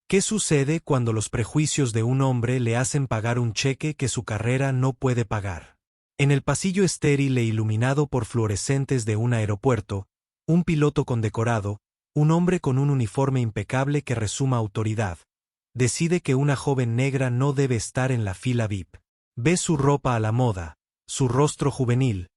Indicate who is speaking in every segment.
Speaker 1: ¿Qué sucede cuando los prejuicios de un hombre le hacen pagar un cheque que su carrera no puede pagar? En el pasillo estéril e iluminado por fluorescentes de un aeropuerto, un piloto condecorado, un hombre con un uniforme impecable que resuma autoridad, decide que una joven negra no debe estar en la fila VIP. Ve su ropa a la moda, su rostro juvenil,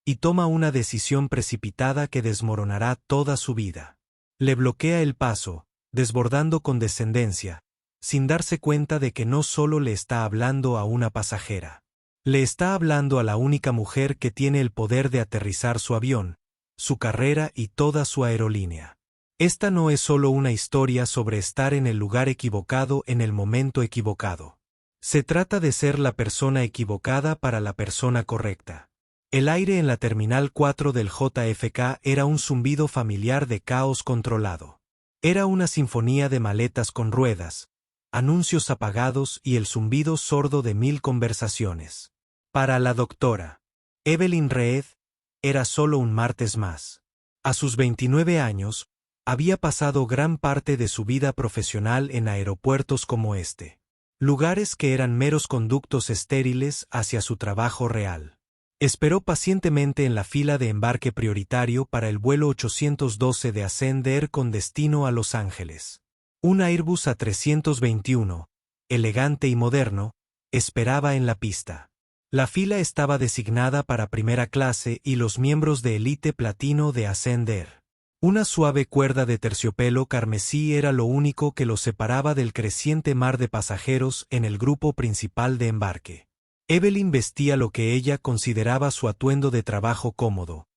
Speaker 1: y toma una decisión precipitada que desmoronará toda su vida. Le bloquea el paso, desbordando condescendencia, sin darse cuenta de que no solo le está hablando a una pasajera. Le está hablando a la única mujer que tiene el poder de aterrizar su avión, su carrera y toda su aerolínea. Esta no es solo una historia sobre estar en el lugar equivocado en el momento equivocado. Se trata de ser la persona equivocada para la persona correcta. El aire en la Terminal 4 del JFK era un zumbido familiar de caos controlado. Era una sinfonía de maletas con ruedas, anuncios apagados y el zumbido sordo de 1000 conversaciones. Para la doctora Evelyn Reed, era solo un martes más. A sus 29 años, había pasado gran parte de su vida profesional en aeropuertos como este. Lugares que eran meros conductos estériles hacia su trabajo real. Esperó pacientemente en la fila de embarque prioritario para el vuelo 812 de Ascender con destino a Los Ángeles. Un Airbus A321, elegante y moderno, esperaba en la pista. La fila estaba designada para primera clase y los miembros de élite platino de Ascender. Una suave cuerda de terciopelo carmesí era lo único que los separaba del creciente mar de pasajeros en el grupo principal de embarque. Evelyn vestía lo que ella consideraba su atuendo de trabajo cómodo.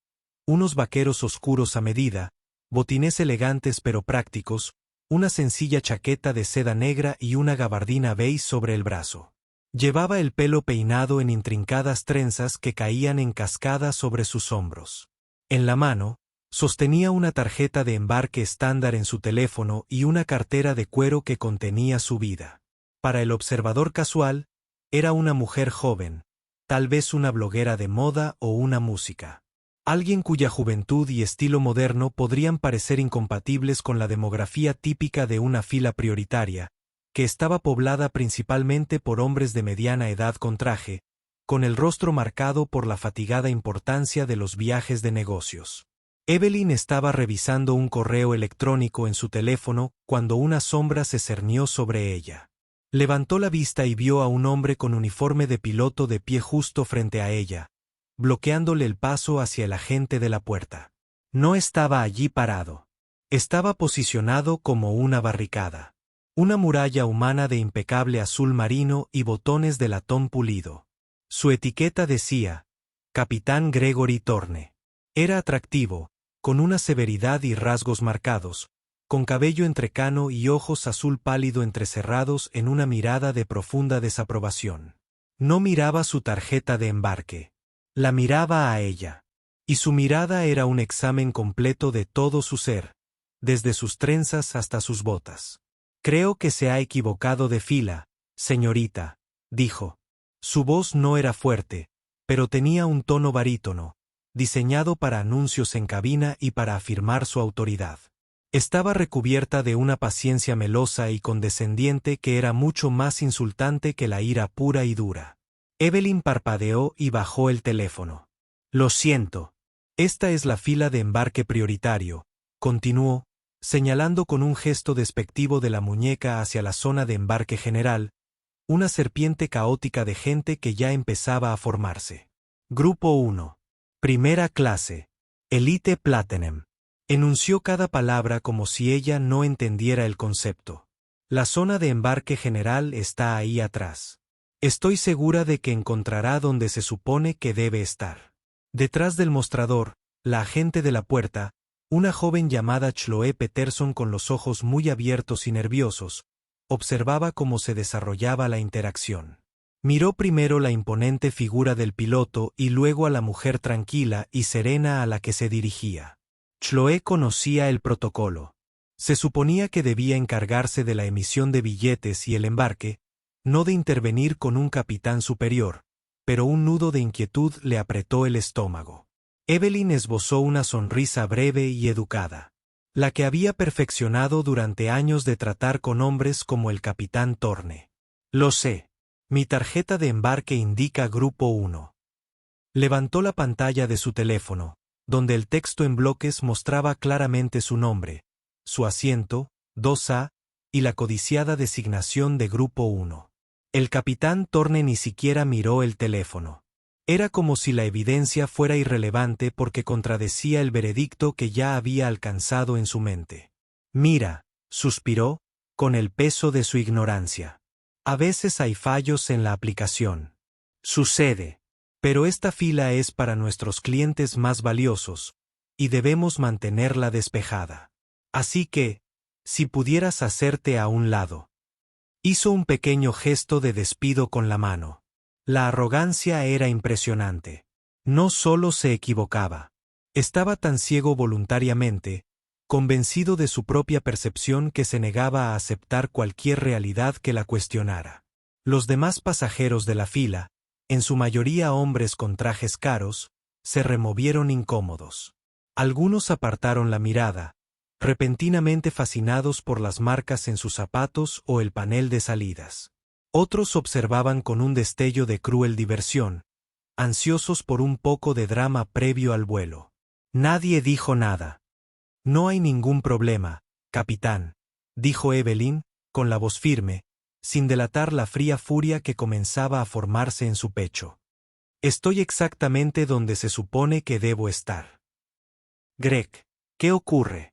Speaker 1: Unos vaqueros oscuros a medida, botines elegantes pero prácticos, una sencilla chaqueta de seda negra y una gabardina beige sobre el brazo. Llevaba el pelo peinado en intrincadas trenzas que caían en cascada sobre sus hombros. En la mano, sostenía una tarjeta de embarque estándar en su teléfono y una cartera de cuero que contenía su vida. Para el observador casual, era una mujer joven, tal vez una bloguera de moda o una música. Alguien cuya juventud y estilo moderno podrían parecer incompatibles con la demografía típica de una fila prioritaria, que estaba poblada principalmente por hombres de mediana edad con traje, con el rostro marcado por la fatigada importancia de los viajes de negocios. Evelyn estaba revisando un correo electrónico en su teléfono cuando una sombra se cernió sobre ella. Levantó la vista y vio a un hombre con uniforme de piloto de pie justo frente a ella, bloqueándole el paso hacia el agente de la puerta. No estaba allí parado. Estaba posicionado como una barricada. Una muralla humana de impecable azul marino y botones de latón pulido. Su etiqueta decía, Capitán Gregory Thorne. Era atractivo, con una severidad y rasgos marcados, con cabello entrecano y ojos azul pálido entrecerrados en una mirada de profunda desaprobación. No miraba su tarjeta de embarque. La miraba a ella. Y su mirada era un examen completo de todo su ser, desde sus trenzas hasta sus botas. Creo que se ha equivocado de fila, señorita, dijo. Su voz no era fuerte, pero tenía un tono barítono, diseñado para anuncios en cabina y para afirmar su autoridad. Estaba recubierta de una paciencia melosa y condescendiente que era mucho más insultante que la ira pura y dura. Evelyn parpadeó y bajó el teléfono. Lo siento. Esta es la fila de embarque prioritario, continuó, señalando con un gesto despectivo de la muñeca hacia la zona de embarque general, una serpiente caótica de gente que ya empezaba a formarse. Grupo 1. Primera clase. Elite Platinum. Enunció cada palabra como si ella no entendiera el concepto. La zona de embarque general está ahí atrás. Estoy segura de que encontrará donde se supone que debe estar. Detrás del mostrador, la agente de la puerta, una joven llamada Chloe Peterson con los ojos muy abiertos y nerviosos, observaba cómo se desarrollaba la interacción. Miró primero la imponente figura del piloto y luego a la mujer tranquila y serena a la que se dirigía. Chloe conocía el protocolo. Se suponía que debía encargarse de la emisión de billetes y el embarque, no de intervenir con un capitán superior, pero un nudo de inquietud le apretó el estómago. Evelyn esbozó una sonrisa breve y educada. la que había perfeccionado durante años de tratar con hombres como el capitán Thorne. Lo sé. Mi tarjeta de embarque indica Grupo 1. Levantó la pantalla de su teléfono, donde el texto en bloques mostraba claramente su nombre, su asiento, 2A, y la codiciada designación de Grupo 1. El capitán Thorne ni siquiera miró el teléfono. Era como si la evidencia fuera irrelevante porque contradecía el veredicto que ya había alcanzado en su mente. Mira, suspiró, con el peso de su ignorancia. A veces hay fallos en la aplicación. Sucede. Pero esta fila es para nuestros clientes más valiosos, y debemos mantenerla despejada. Así que, si pudieras hacerte a un lado. Hizo un pequeño gesto de despido con la mano. La arrogancia era impresionante. No solo se equivocaba. Estaba tan ciego voluntariamente, convencido de su propia percepción que se negaba a aceptar cualquier realidad que la cuestionara. Los demás pasajeros de la fila, en su mayoría hombres con trajes caros, se removieron incómodos. Algunos apartaron la mirada, repentinamente fascinados por las marcas en sus zapatos o el panel de salidas. Otros observaban con un destello de cruel diversión, ansiosos por un poco de drama previo al vuelo. Nadie dijo nada. No hay ningún problema, capitán, dijo Evelyn, con la voz firme, sin delatar la fría furia que comenzaba a formarse en su pecho. Estoy exactamente donde se supone que debo estar. Greg, ¿qué ocurre?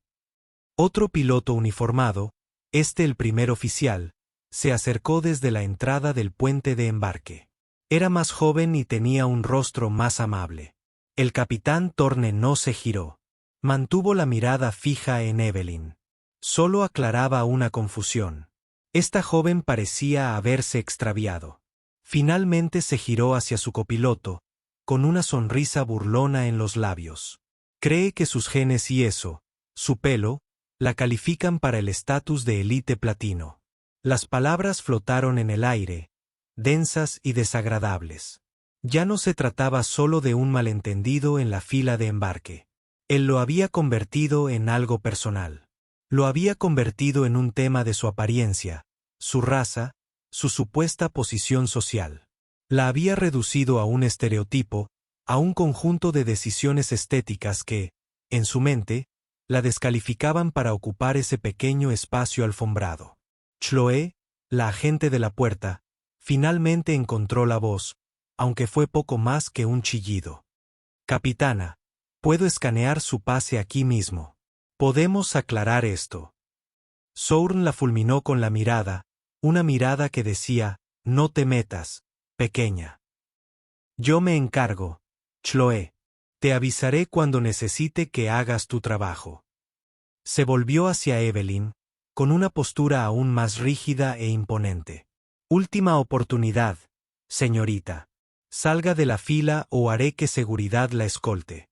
Speaker 1: Otro piloto uniformado, el primer oficial, se acercó desde la entrada del puente de embarque. Era más joven y tenía un rostro más amable. El capitán Thorne no se giró. Mantuvo la mirada fija en Evelyn. Solo aclaraba una confusión. Esta joven parecía haberse extraviado. Finalmente se giró hacia su copiloto, con una sonrisa burlona en los labios. Cree que sus genes y eso, su pelo, la califican para el estatus de élite platino. Las palabras flotaron en el aire, densas y desagradables. Ya no se trataba solo de un malentendido en la fila de embarque. Él lo había convertido en algo personal. Lo había convertido en un tema de su apariencia, su raza, su supuesta posición social. La había reducido a un estereotipo, a un conjunto de decisiones estéticas que, en su mente, la descalificaban para ocupar ese pequeño espacio alfombrado. Chloe, la agente de la puerta, finalmente encontró la voz, aunque fue poco más que un chillido. Capitana, puedo escanear su pase aquí mismo. Podemos aclarar esto. Sourn la fulminó con la mirada, una mirada que decía, no te metas, pequeña. Yo me encargo, Chloe. Te avisaré cuando necesite que hagas tu trabajo. Se volvió hacia Evelyn, con una postura aún más rígida e imponente. Última oportunidad, señorita. Salga de la fila o haré que seguridad la escolte.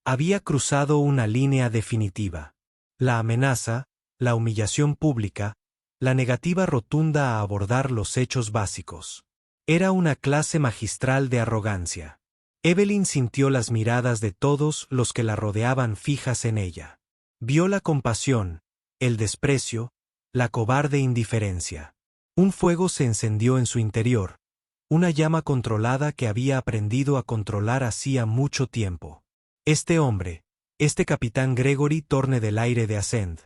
Speaker 1: Había cruzado una línea definitiva. La amenaza, la humillación pública, la negativa rotunda a abordar los hechos básicos. Era una clase magistral de arrogancia. Evelyn sintió las miradas de todos los que la rodeaban fijas en ella. Vio la compasión, el desprecio, la cobarde indiferencia. Un fuego se encendió en su interior, una llama controlada que había aprendido a controlar hacía mucho tiempo. Este hombre, este capitán Gregory Thorne del aire de Ascend,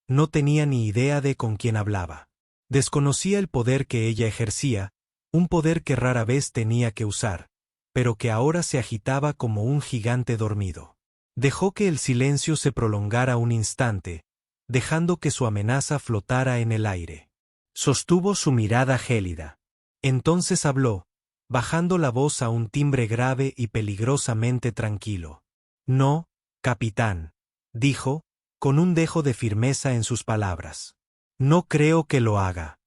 Speaker 1: no tenía ni idea de con quién hablaba. Desconocía el poder que ella ejercía, un poder que rara vez tenía que usar, pero que ahora se agitaba como un gigante dormido. Dejó que el silencio se prolongara un instante, dejando que su amenaza flotara en el aire. Sostuvo su mirada gélida. Entonces habló, bajando la voz a un timbre grave y peligrosamente tranquilo. No, capitán, dijo, con un dejo de firmeza en sus palabras. No creo que lo haga.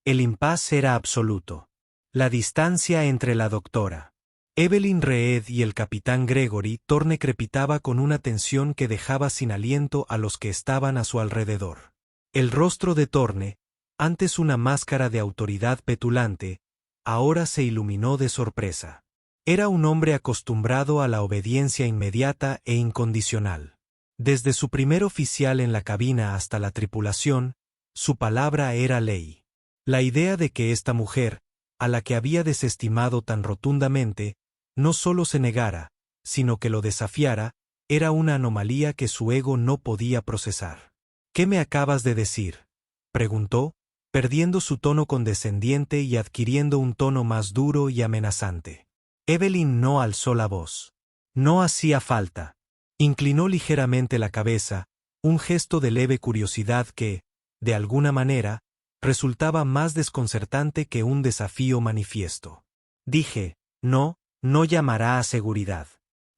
Speaker 1: El impasse era absoluto. La distancia entre la doctora Evelyn Reed y el capitán Gregory Thorne crepitaba con una tensión que dejaba sin aliento a los que estaban a su alrededor. El rostro de Thorne, antes una máscara de autoridad petulante, ahora se iluminó de sorpresa. Era un hombre acostumbrado a la obediencia inmediata e incondicional. Desde su primer oficial en la cabina hasta la tripulación, su palabra era ley. La idea de que esta mujer, a la que había desestimado tan rotundamente, no solo se negara, sino que lo desafiara, era una anomalía que su ego no podía procesar. ¿Qué me acabas de decir?, preguntó, perdiendo su tono condescendiente y adquiriendo un tono más duro y amenazante. Evelyn no alzó la voz. No hacía falta. Inclinó ligeramente la cabeza, un gesto de leve curiosidad que, de alguna manera, resultaba más desconcertante que un desafío manifiesto. Dije, no llamará a seguridad.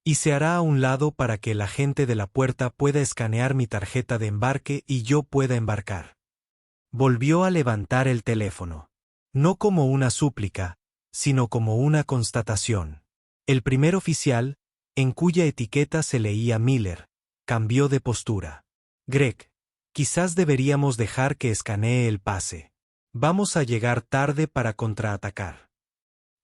Speaker 1: Y se hará a un lado para que el agente de la puerta pueda escanear mi tarjeta de embarque y yo pueda embarcar. Volvió a levantar el teléfono. No como una súplica, sino como una constatación. El primer oficial, en cuya etiqueta se leía Miller, cambió de postura. Greg, quizás deberíamos dejar que escanee el pase. Vamos a llegar tarde para contraatacar.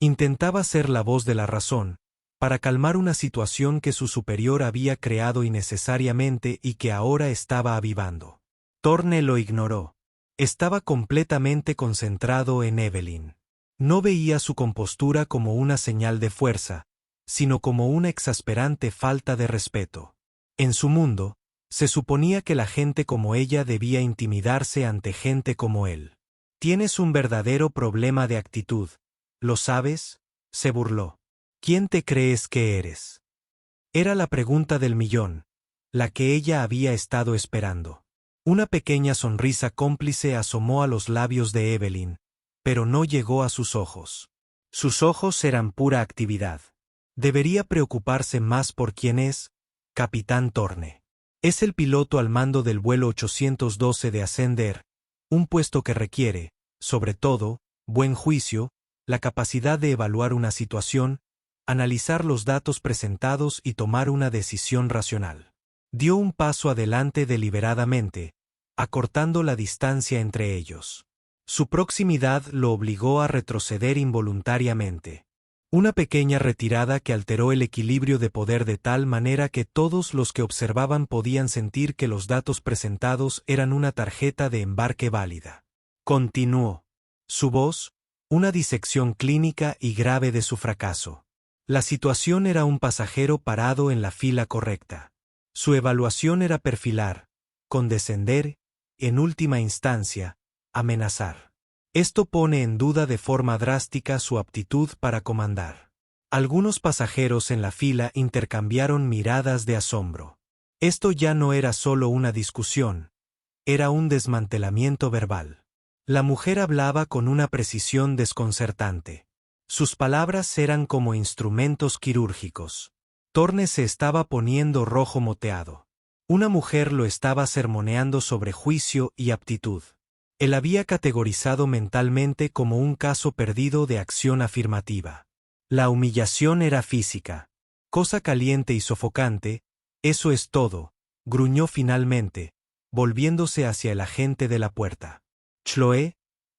Speaker 1: Intentaba ser la voz de la razón, para calmar una situación que su superior había creado innecesariamente y que ahora estaba avivando. Thorne lo ignoró. Estaba completamente concentrado en Evelyn. No veía su compostura como una señal de fuerza, sino como una exasperante falta de respeto. En su mundo, se suponía que la gente como ella debía intimidarse ante gente como él. Tienes un verdadero problema de actitud, ¿lo sabes?, se burló. ¿Quién te crees que eres? Era la pregunta del millón, la que ella había estado esperando. Una pequeña sonrisa cómplice asomó a los labios de Evelyn, pero no llegó a sus ojos. Sus ojos eran pura actividad. Debería preocuparse más por quién es, Capitán Thorne. Es el piloto al mando del vuelo 812 de Ascender, un puesto que requiere, sobre todo, buen juicio, la capacidad de evaluar una situación, analizar los datos presentados y tomar una decisión racional. Dio un paso adelante deliberadamente, acortando la distancia entre ellos. Su proximidad lo obligó a retroceder involuntariamente. Una pequeña retirada que alteró el equilibrio de poder de tal manera que todos los que observaban podían sentir que los datos presentados eran una tarjeta de embarque válida. Continuó. Su voz, una disección clínica y grave de su fracaso. La situación era un pasajero parado en la fila correcta. Su evaluación era perfilar, condescender, en última instancia, amenazar. Esto pone en duda de forma drástica su aptitud para comandar. Algunos pasajeros en la fila intercambiaron miradas de asombro. Esto ya no era solo una discusión, era un desmantelamiento verbal. La mujer hablaba con una precisión desconcertante. Sus palabras eran como instrumentos quirúrgicos. Thorne se estaba poniendo rojo moteado. Una mujer lo estaba sermoneando sobre juicio y aptitud. Él había categorizado mentalmente como un caso perdido de acción afirmativa. La humillación era física. Cosa caliente y sofocante, eso es todo, gruñó finalmente, volviéndose hacia el agente de la puerta. Chloe,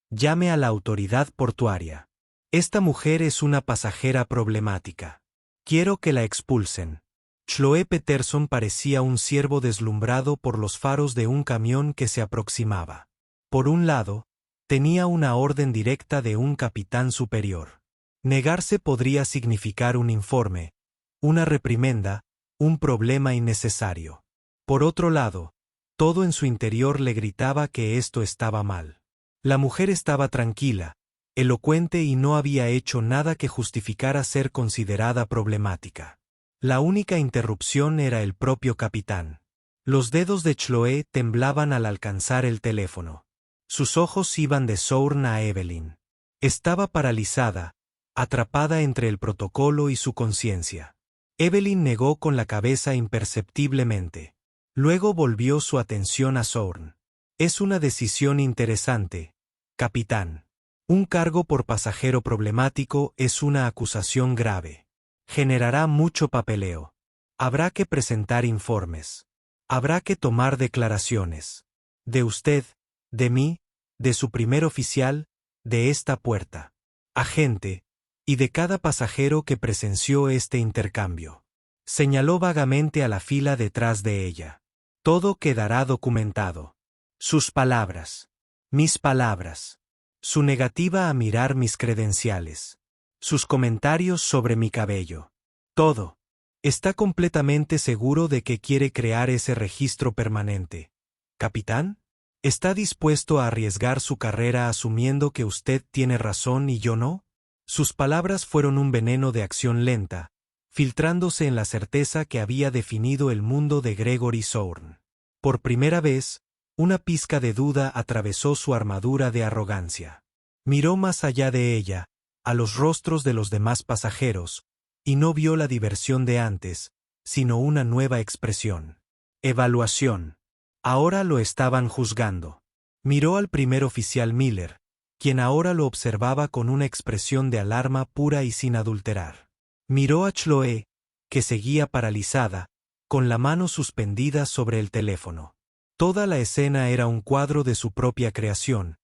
Speaker 1: llame a la autoridad portuaria. Esta mujer es una pasajera problemática. Quiero que la expulsen. Chloe Peterson parecía un ciervo deslumbrado por los faros de un camión que se aproximaba. Por un lado, tenía una orden directa de un capitán superior. Negarse podría significar un informe, una reprimenda, un problema innecesario. Por otro lado, todo en su interior le gritaba que esto estaba mal. La mujer estaba tranquila, elocuente y no había hecho nada que justificara ser considerada problemática. La única interrupción era el propio capitán. Los dedos de Chloe temblaban al alcanzar el teléfono. Sus ojos iban de Thorne a Evelyn. Estaba paralizada, atrapada entre el protocolo y su conciencia. Evelyn negó con la cabeza imperceptiblemente. Luego volvió su atención a Thorne. Es una decisión interesante, capitán. Un cargo por pasajero problemático es una acusación grave. Generará mucho papeleo. Habrá que presentar informes. Habrá que tomar declaraciones. De usted, de mí, de su primer oficial, de esta puerta. Agente, y de cada pasajero que presenció este intercambio. Señaló vagamente a la fila detrás de ella. Todo quedará documentado. Sus palabras. Mis palabras. Su negativa a mirar mis credenciales. Sus comentarios sobre mi cabello. Todo. Está completamente seguro de que quiere crear ese registro permanente. ¿Capitán? ¿Está dispuesto a arriesgar su carrera asumiendo que usted tiene razón y yo no? Sus palabras fueron un veneno de acción lenta, filtrándose en la certeza que había definido el mundo de Gregory Sourn. Por primera vez, una pizca de duda atravesó su armadura de arrogancia. Miró más allá de ella, a los rostros de los demás pasajeros, y no vio la diversión de antes, sino una nueva expresión. Evaluación. Ahora lo estaban juzgando. Miró al primer oficial Miller, quien ahora lo observaba con una expresión de alarma pura y sin adulterar. Miró a Chloe, que seguía paralizada, con la mano suspendida sobre el teléfono. Toda la escena era un cuadro de su propia creación,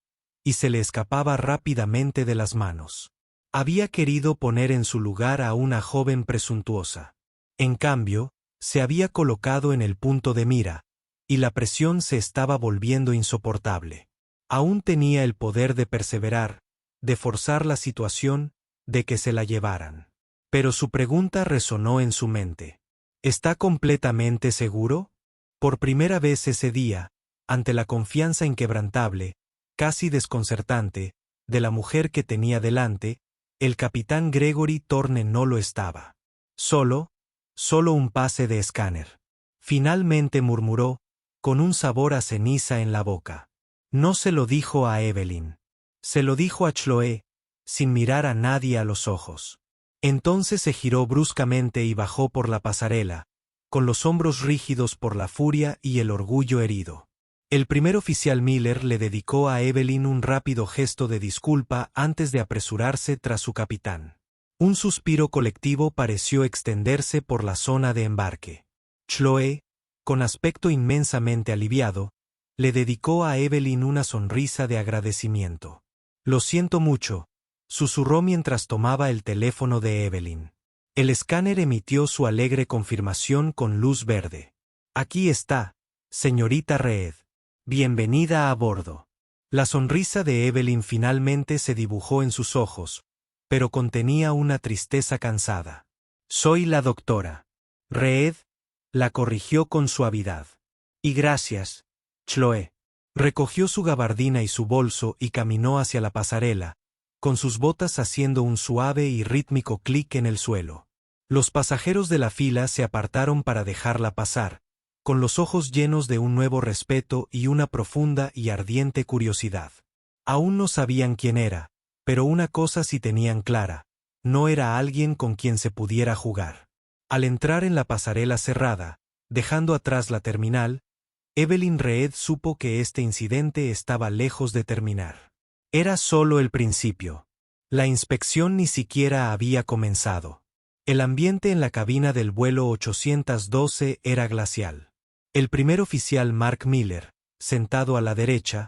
Speaker 1: y se le escapaba rápidamente de las manos. Había querido poner en su lugar a una joven presuntuosa. En cambio, se había colocado en el punto de mira, y la presión se estaba volviendo insoportable. Aún tenía el poder de perseverar, de forzar la situación, de que se la llevaran. Pero su pregunta resonó en su mente. ¿Está completamente seguro? Por primera vez ese día, ante la confianza inquebrantable, casi desconcertante, de la mujer que tenía delante, el capitán Gregory Thorne no lo estaba. Solo un pase de escáner. Finalmente murmuró, con un sabor a ceniza en la boca. No se lo dijo a Evelyn. Se lo dijo a Chloe, sin mirar a nadie a los ojos. Entonces se giró bruscamente y bajó por la pasarela, con los hombros rígidos por la furia y el orgullo herido. El primer oficial Miller le dedicó a Evelyn un rápido gesto de disculpa antes de apresurarse tras su capitán. Un suspiro colectivo pareció extenderse por la zona de embarque. Chloe, con aspecto inmensamente aliviado, le dedicó a Evelyn una sonrisa de agradecimiento. «Lo siento mucho», susurró mientras tomaba el teléfono de Evelyn. El escáner emitió su alegre confirmación con luz verde. «Aquí está, señorita Reed. Bienvenida a bordo». La sonrisa de Evelyn finalmente se dibujó en sus ojos, pero contenía una tristeza cansada. «Soy la doctora Reed», la corrigió con suavidad. «Y gracias, Chloe». Recogió su gabardina y su bolso y caminó hacia la pasarela, con sus botas haciendo un suave y rítmico clic en el suelo. Los pasajeros de la fila se apartaron para dejarla pasar, con los ojos llenos de un nuevo respeto y una profunda y ardiente curiosidad. Aún no sabían quién era, pero una cosa sí tenían clara: no era alguien con quien se pudiera jugar. Al entrar en la pasarela cerrada, dejando atrás la terminal, Evelyn Reed supo que este incidente estaba lejos de terminar. Era solo el principio. La inspección ni siquiera había comenzado. El ambiente en la cabina del vuelo 812 era glacial. El primer oficial Mark Miller, sentado a la derecha,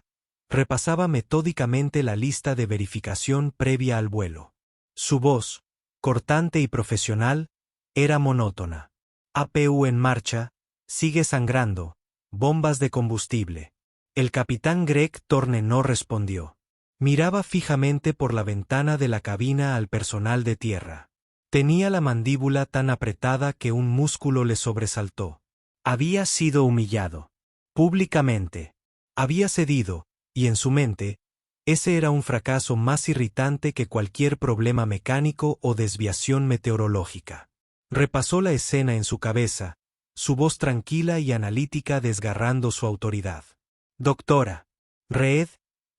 Speaker 1: repasaba metódicamente la lista de verificación previa al vuelo. Su voz, cortante y profesional, era monótona. APU en marcha, sigue sangrando, bombas de combustible. El capitán Greg Thorne no respondió. Miraba fijamente por la ventana de la cabina al personal de tierra. Tenía la mandíbula tan apretada que un músculo le sobresaltó. Había sido humillado. Públicamente. Había cedido, y en su mente, ese era un fracaso más irritante que cualquier problema mecánico o desviación meteorológica. Repasó la escena en su cabeza, su voz tranquila y analítica desgarrando su autoridad. «Doctora Reed»,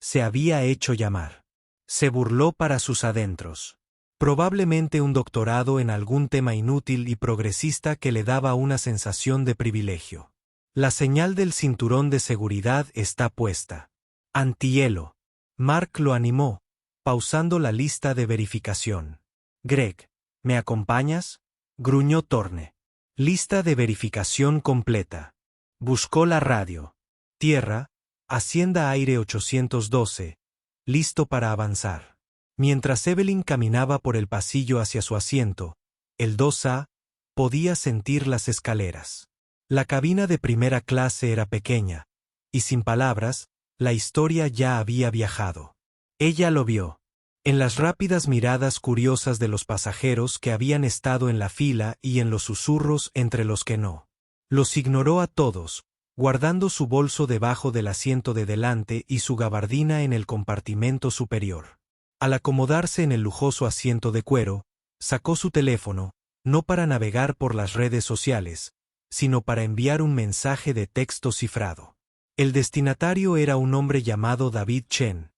Speaker 1: se había hecho llamar. Se burló para sus adentros. Probablemente un doctorado en algún tema inútil y progresista que le daba una sensación de privilegio. La señal del cinturón de seguridad está puesta. Antihielo. Mark lo animó, pausando la lista de verificación. «Greg, ¿me acompañas?», gruñó Thorne. Lista de verificación completa. Buscó la radio. Tierra, Hacienda Aire 812, listo para avanzar. Mientras Evelyn caminaba por el pasillo hacia su asiento, el 2A, podía sentir las escaleras. La cabina de primera clase era pequeña, y sin palabras, la historia ya había viajado. Ella lo vio. En las rápidas miradas curiosas de los pasajeros que habían estado en la fila y en los susurros entre los que no. Los ignoró a todos, guardando su bolso debajo del asiento de delante y su gabardina en el compartimento superior. Al acomodarse en el lujoso asiento de cuero, sacó su teléfono, no para navegar por las redes sociales, sino para enviar un mensaje de texto cifrado. El destinatario era un hombre llamado David Chen,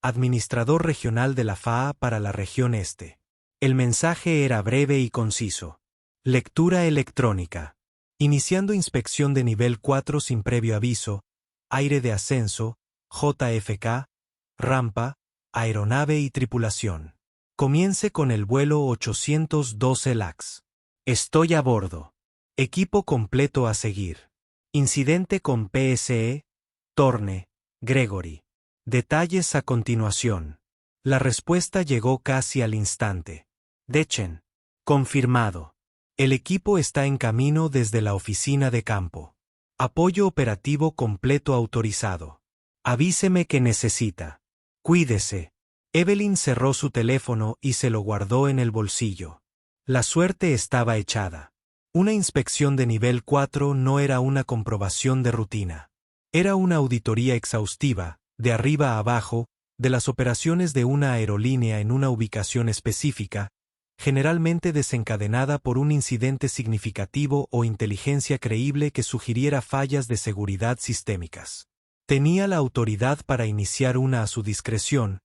Speaker 1: administrador regional de la FAA para la región este. El mensaje era breve y conciso. Lectura electrónica. Iniciando inspección de nivel 4 sin previo aviso, aire de ascenso, JFK, rampa, aeronave y tripulación. Comience con el vuelo 812 LAX. Estoy a bordo. Equipo completo a seguir. Incidente con PSE, Thorne, Gregory. Detalles a continuación. La respuesta llegó casi al instante. Dechen. Confirmado. El equipo está en camino desde la oficina de campo. Apoyo operativo completo autorizado. Avíseme que necesita. Cuídese. Evelyn cerró su teléfono y se lo guardó en el bolsillo. La suerte estaba echada. Una inspección de nivel 4 no era una comprobación de rutina. Era una auditoría exhaustiva, de arriba a abajo, de las operaciones de una aerolínea en una ubicación específica, generalmente desencadenada por un incidente significativo o inteligencia creíble que sugiriera fallas de seguridad sistémicas. Tenía la autoridad para iniciar una a su discreción,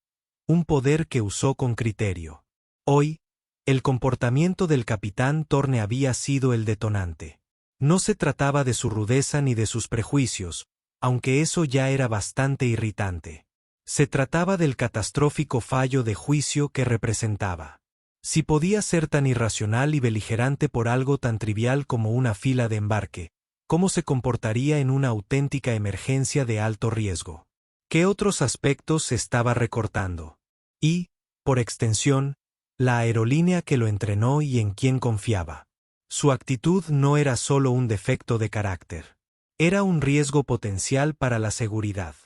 Speaker 1: un poder que usó con criterio. Hoy, el comportamiento del capitán Thorne había sido el detonante. No se trataba de su rudeza ni de sus prejuicios, aunque eso ya era bastante irritante. Se trataba del catastrófico fallo de juicio que representaba. Si podía ser tan irracional y beligerante por algo tan trivial como una fila de embarque, ¿cómo se comportaría en una auténtica emergencia de alto riesgo? ¿Qué otros aspectos se estaba recortando? Y, por extensión, la aerolínea que lo entrenó y en quien confiaba. Su actitud no era solo un defecto de carácter. Era un riesgo potencial para la seguridad.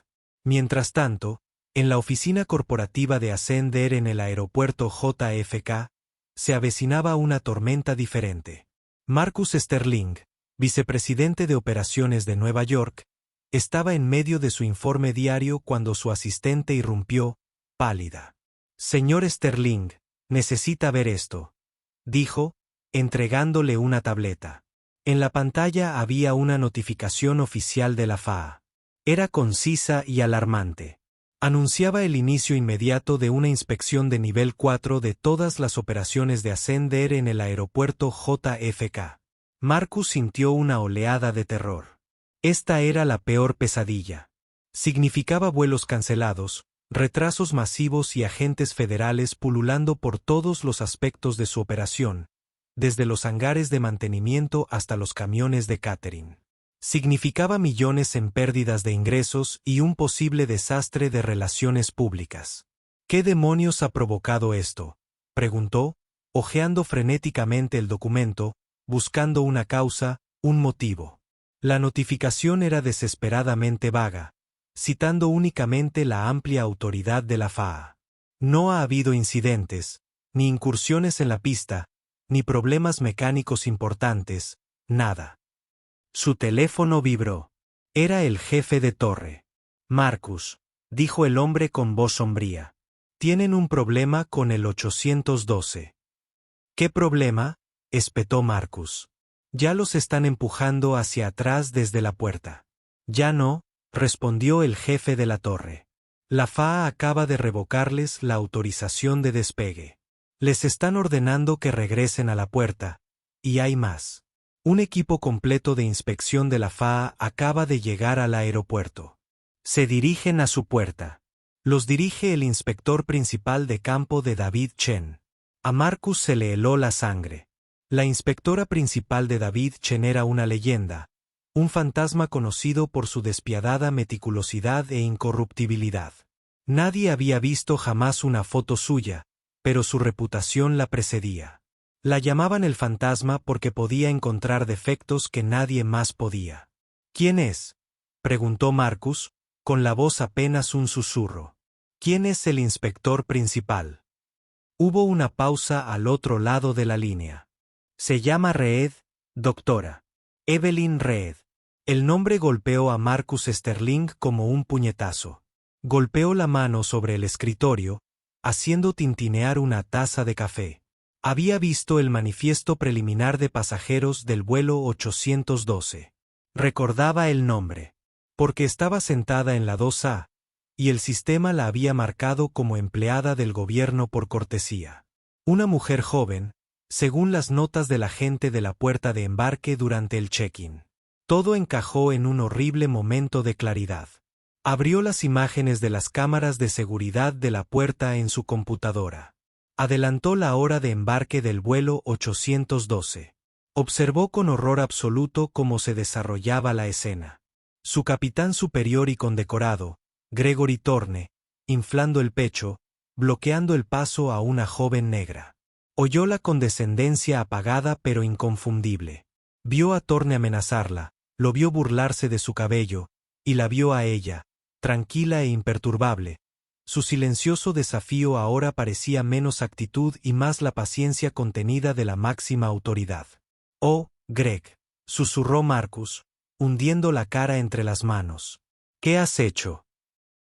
Speaker 1: Mientras tanto, en la oficina corporativa de Ascender en el aeropuerto JFK, se avecinaba una tormenta diferente. Marcus Sterling, vicepresidente de operaciones de Nueva York, estaba en medio de su informe diario cuando su asistente irrumpió, pálida. «Señor Sterling, necesita ver esto», dijo, entregándole una tableta. En la pantalla había una notificación oficial de la FAA. Era concisa y alarmante. Anunciaba el inicio inmediato de una inspección de nivel 4 de todas las operaciones de Ascender en el aeropuerto JFK. Marcus sintió una oleada de terror. Esta era la peor pesadilla. Significaba vuelos cancelados, retrasos masivos y agentes federales pululando por todos los aspectos de su operación, desde los hangares de mantenimiento hasta los camiones de catering. Significaba millones en pérdidas de ingresos y un posible desastre de relaciones públicas. ¿Qué demonios ha provocado esto?, preguntó, hojeando frenéticamente el documento, buscando una causa, un motivo. La notificación era desesperadamente vaga, citando únicamente la amplia autoridad de la FAA. No ha habido incidentes, ni incursiones en la pista, ni problemas mecánicos importantes, nada. Su teléfono vibró. Era el jefe de torre. «Marcus», dijo el hombre con voz sombría. «Tienen un problema con el 812». «¿Qué problema?», espetó Marcus. «Ya los están empujando hacia atrás desde la puerta». «Ya no», respondió el jefe de la torre. «La FAA acaba de revocarles la autorización de despegue. Les están ordenando que regresen a la puerta, y hay más. Un equipo completo de inspección de la FAA acaba de llegar al aeropuerto. Se dirigen a su puerta. Los dirige el inspector principal de campo de David Chen». A Marcus se le heló la sangre. La inspectora principal de David Chen era una leyenda, un fantasma conocido por su despiadada meticulosidad e incorruptibilidad. Nadie había visto jamás una foto suya, pero su reputación la precedía. La llamaban el fantasma porque podía encontrar defectos que nadie más podía. ¿Quién es?, preguntó Marcus, con la voz apenas un susurro. ¿Quién es el inspector principal? Hubo una pausa al otro lado de la línea. Se llama Reed, doctora. Evelyn Reed. El nombre golpeó a Marcus Sterling como un puñetazo. Golpeó la mano sobre el escritorio, haciendo tintinear una taza de café. Había visto el manifiesto preliminar de pasajeros del vuelo 812. Recordaba el nombre, porque estaba sentada en la 2A, y el sistema la había marcado como empleada del gobierno por cortesía. Una mujer joven, según las notas del agente de la puerta de embarque durante el check-in. Todo encajó en un horrible momento de claridad. Abrió las imágenes de las cámaras de seguridad de la puerta en su computadora. Adelantó la hora de embarque del vuelo 812. Observó con horror absoluto cómo se desarrollaba la escena. Su capitán superior y condecorado, Gregory Thorne, inflando el pecho, bloqueando el paso a una joven negra. Oyó la condescendencia apagada pero inconfundible. Vio a Thorne amenazarla, lo vio burlarse de su cabello, y la vio a ella, tranquila e imperturbable. Su silencioso desafío ahora parecía menos actitud y más la paciencia contenida de la máxima autoridad. «Oh, Greg», susurró Marcus, hundiendo la cara entre las manos. «¿Qué has hecho?».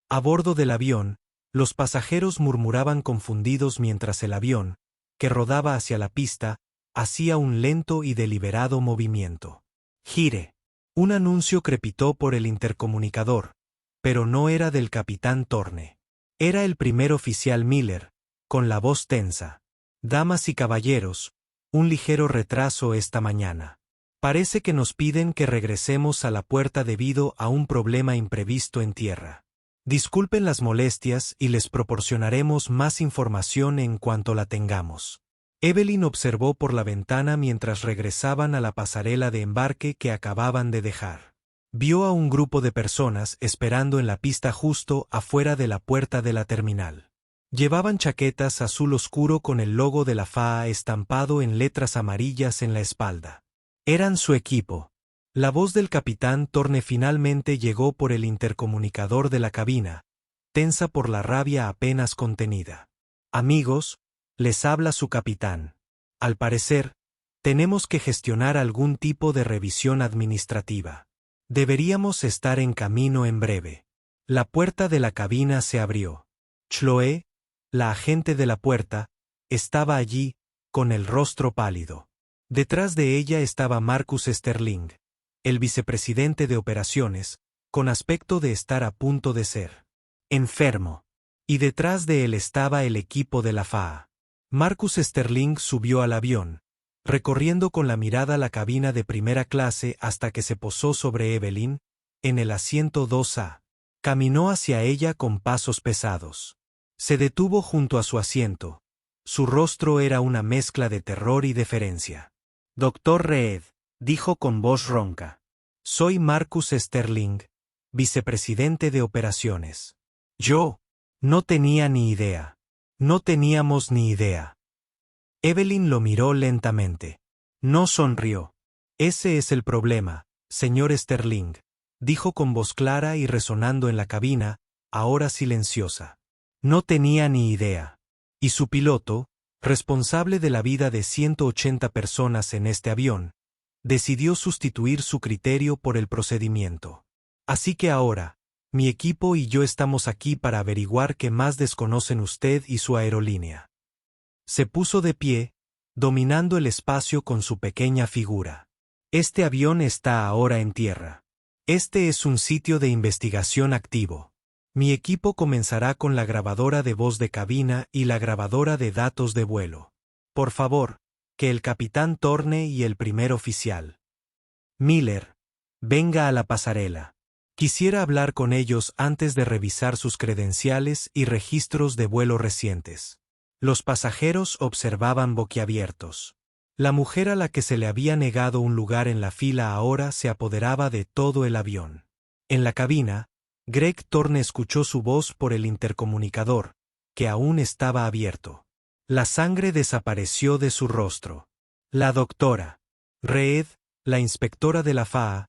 Speaker 1: A bordo del avión, los pasajeros murmuraban confundidos mientras el avión, que rodaba hacia la pista, hacía un lento y deliberado movimiento. «Gire». Un anuncio crepitó por el intercomunicador, pero no era del capitán Thorne. Era el primer oficial Miller, con la voz tensa. «Damas y caballeros, un ligero retraso esta mañana. Parece que nos piden que regresemos a la puerta debido a un problema imprevisto en tierra. Disculpen las molestias y les proporcionaremos más información en cuanto la tengamos». Evelyn observó por la ventana mientras regresaban a la pasarela de embarque que acababan de dejar. Vio a un grupo de personas esperando en la pista justo afuera de la puerta de la terminal. Llevaban chaquetas azul oscuro con el logo de la FAA estampado en letras amarillas en la espalda. Eran su equipo. La voz del capitán Thorne finalmente llegó por el intercomunicador de la cabina, tensa por la rabia apenas contenida. «Amigos», les habla su capitán. «Al parecer, tenemos que gestionar algún tipo de revisión administrativa. Deberíamos estar en camino en breve». La puerta de la cabina se abrió. Chloe, la agente de la puerta, estaba allí, con el rostro pálido. Detrás de ella estaba Marcus Sterling, el vicepresidente de operaciones, con aspecto de estar a punto de ser enfermo. Y detrás de él estaba el equipo de la FAA. Marcus Sterling subió al avión, recorriendo con la mirada la cabina de primera clase hasta que se posó sobre Evelyn, en el asiento 2A. Caminó hacia ella con pasos pesados. Se detuvo junto a su asiento. Su rostro era una mezcla de terror y deferencia. «Doctor Reed», dijo con voz ronca. «Soy Marcus Sterling, vicepresidente de operaciones». «Yo no tenía ni idea». «No teníamos ni idea». Evelyn lo miró lentamente. No sonrió. «Ese es el problema, señor Sterling», dijo con voz clara y resonando en la cabina, ahora silenciosa. No tenía ni idea. Y su piloto, responsable de la vida de 180 personas en este avión, decidió sustituir su criterio por el procedimiento. Así que ahora, mi equipo y yo estamos aquí para averiguar qué más desconocen usted y su aerolínea. Se puso de pie, dominando el espacio con su pequeña figura. Este avión está ahora en tierra. Este es un sitio de investigación activo. Mi equipo comenzará con la grabadora de voz de cabina y la grabadora de datos de vuelo. Por favor, que el capitán Thorne y el primer oficial Miller venga a la pasarela. Quisiera hablar con ellos antes de revisar sus credenciales y registros de vuelo recientes. Los pasajeros observaban boquiabiertos. La mujer a la que se le había negado un lugar en la fila ahora se apoderaba de todo el avión. En la cabina, Greg Thorne escuchó su voz por el intercomunicador, que aún estaba abierto. La sangre desapareció de su rostro. La doctora Reed, la inspectora de la FAA,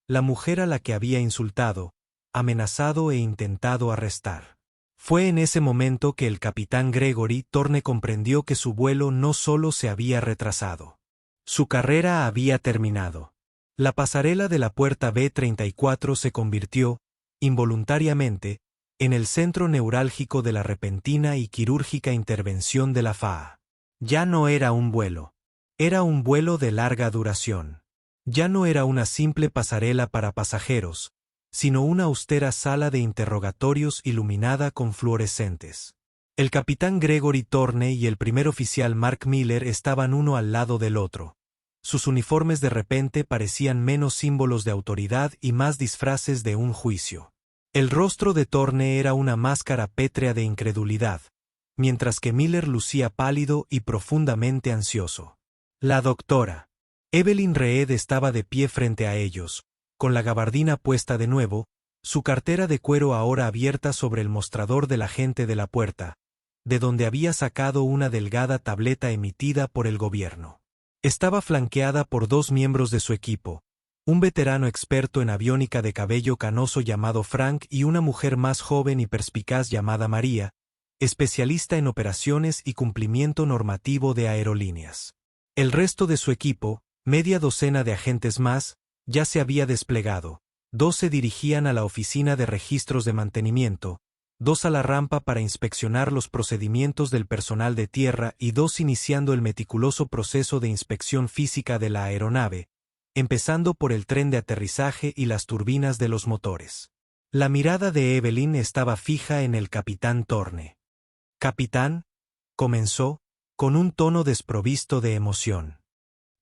Speaker 1: la mujer a la que había insultado, amenazado e intentado arrestar. Fue en ese momento que el capitán Gregory Thorne comprendió que su vuelo no solo se había retrasado. Su carrera había terminado. La pasarela de la puerta B-34 se convirtió, involuntariamente, en el centro neurálgico de la repentina y quirúrgica intervención de la FAA. Ya no era un vuelo. Era un vuelo de larga duración. Ya no era una simple pasarela para pasajeros, sino una austera sala de interrogatorios iluminada con fluorescentes. El capitán Gregory Thorne y el primer oficial Mark Miller estaban uno al lado del otro. Sus uniformes de repente parecían menos símbolos de autoridad y más disfraces de un juicio. El rostro de Thorne era una máscara pétrea de incredulidad, mientras que Miller lucía pálido y profundamente ansioso. La doctora Evelyn Reed estaba de pie frente a ellos, con la gabardina puesta de nuevo, su cartera de cuero ahora abierta sobre el mostrador del agente de la puerta, de donde había sacado una delgada tableta emitida por el gobierno. Estaba flanqueada por dos miembros de su equipo, un veterano experto en aviónica de cabello canoso llamado Frank y una mujer más joven y perspicaz llamada María, especialista en operaciones y cumplimiento normativo de aerolíneas. El resto de su equipo, media docena de agentes más, ya se había desplegado. 2 se dirigían a la oficina de registros de mantenimiento, 2 a la rampa para inspeccionar los procedimientos del personal de tierra y 2 iniciando el meticuloso proceso de inspección física de la aeronave, empezando por el tren de aterrizaje y las turbinas de los motores. La mirada de Evelyn estaba fija en el capitán Thorne. «Capitán», comenzó, con un tono desprovisto de emoción.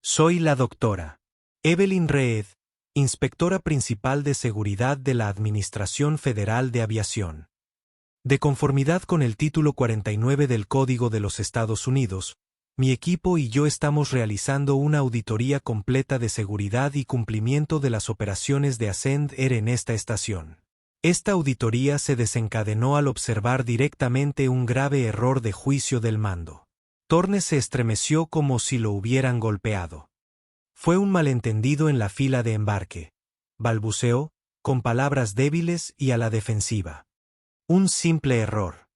Speaker 1: «Soy la doctora Evelyn Reed, inspectora principal de seguridad de la Administración Federal de Aviación. De conformidad con el título 49 del Código de los Estados Unidos, mi equipo y yo estamos realizando una auditoría completa de seguridad y cumplimiento de las operaciones de Ascend Air en esta estación. Esta auditoría se desencadenó al observar directamente un grave error de juicio del mando». Thorne se estremeció como si lo hubieran golpeado. «Fue un malentendido en la fila de embarque», balbuceó, con palabras débiles y a la defensiva. «Un simple error».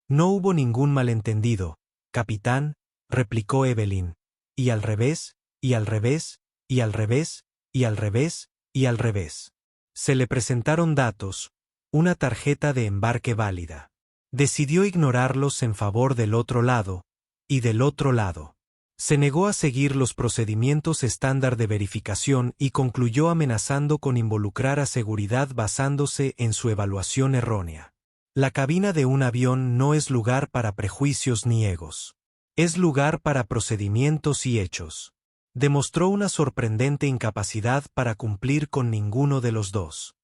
Speaker 1: «No hubo ningún malentendido, capitán», replicó Evelyn, «y al revés, y al revés, y al revés, y al revés, y al revés. Se le presentaron datos, una tarjeta de embarque válida. Decidió ignorarlos en favor del otro lado, y del otro lado. Se negó a seguir los procedimientos estándar de verificación y concluyó amenazando con involucrar a seguridad basándose en su evaluación errónea. La cabina de un avión no es lugar para prejuicios ni egos. Es lugar para procedimientos y hechos. Demostró una sorprendente incapacidad para cumplir con ninguno de los dos.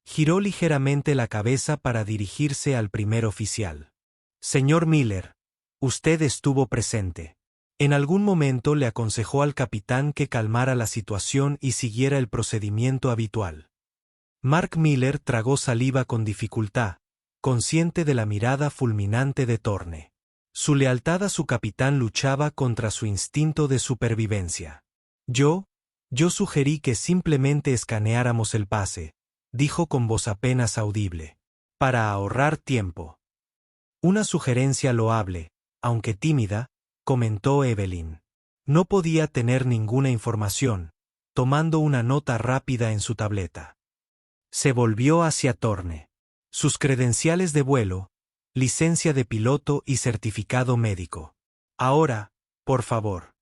Speaker 1: Giró ligeramente la cabeza para dirigirse al primer oficial. «Señor Miller, usted estuvo presente. En algún momento le aconsejó al capitán que calmara la situación y siguiera el procedimiento habitual». Mark Miller tragó saliva con dificultad, consciente de la mirada fulminante de Thorne. Su lealtad a su capitán luchaba contra su instinto de supervivencia. Yo sugerí que simplemente escaneáramos el pase», dijo con voz apenas audible, «para ahorrar tiempo». «Una sugerencia loable, aunque tímida», comentó Evelyn. No podía tener ninguna información, tomando una nota rápida en su tableta. Se volvió hacia Thorne. Sus credenciales de vuelo, licencia de piloto y certificado médico. «Ahora, por favor».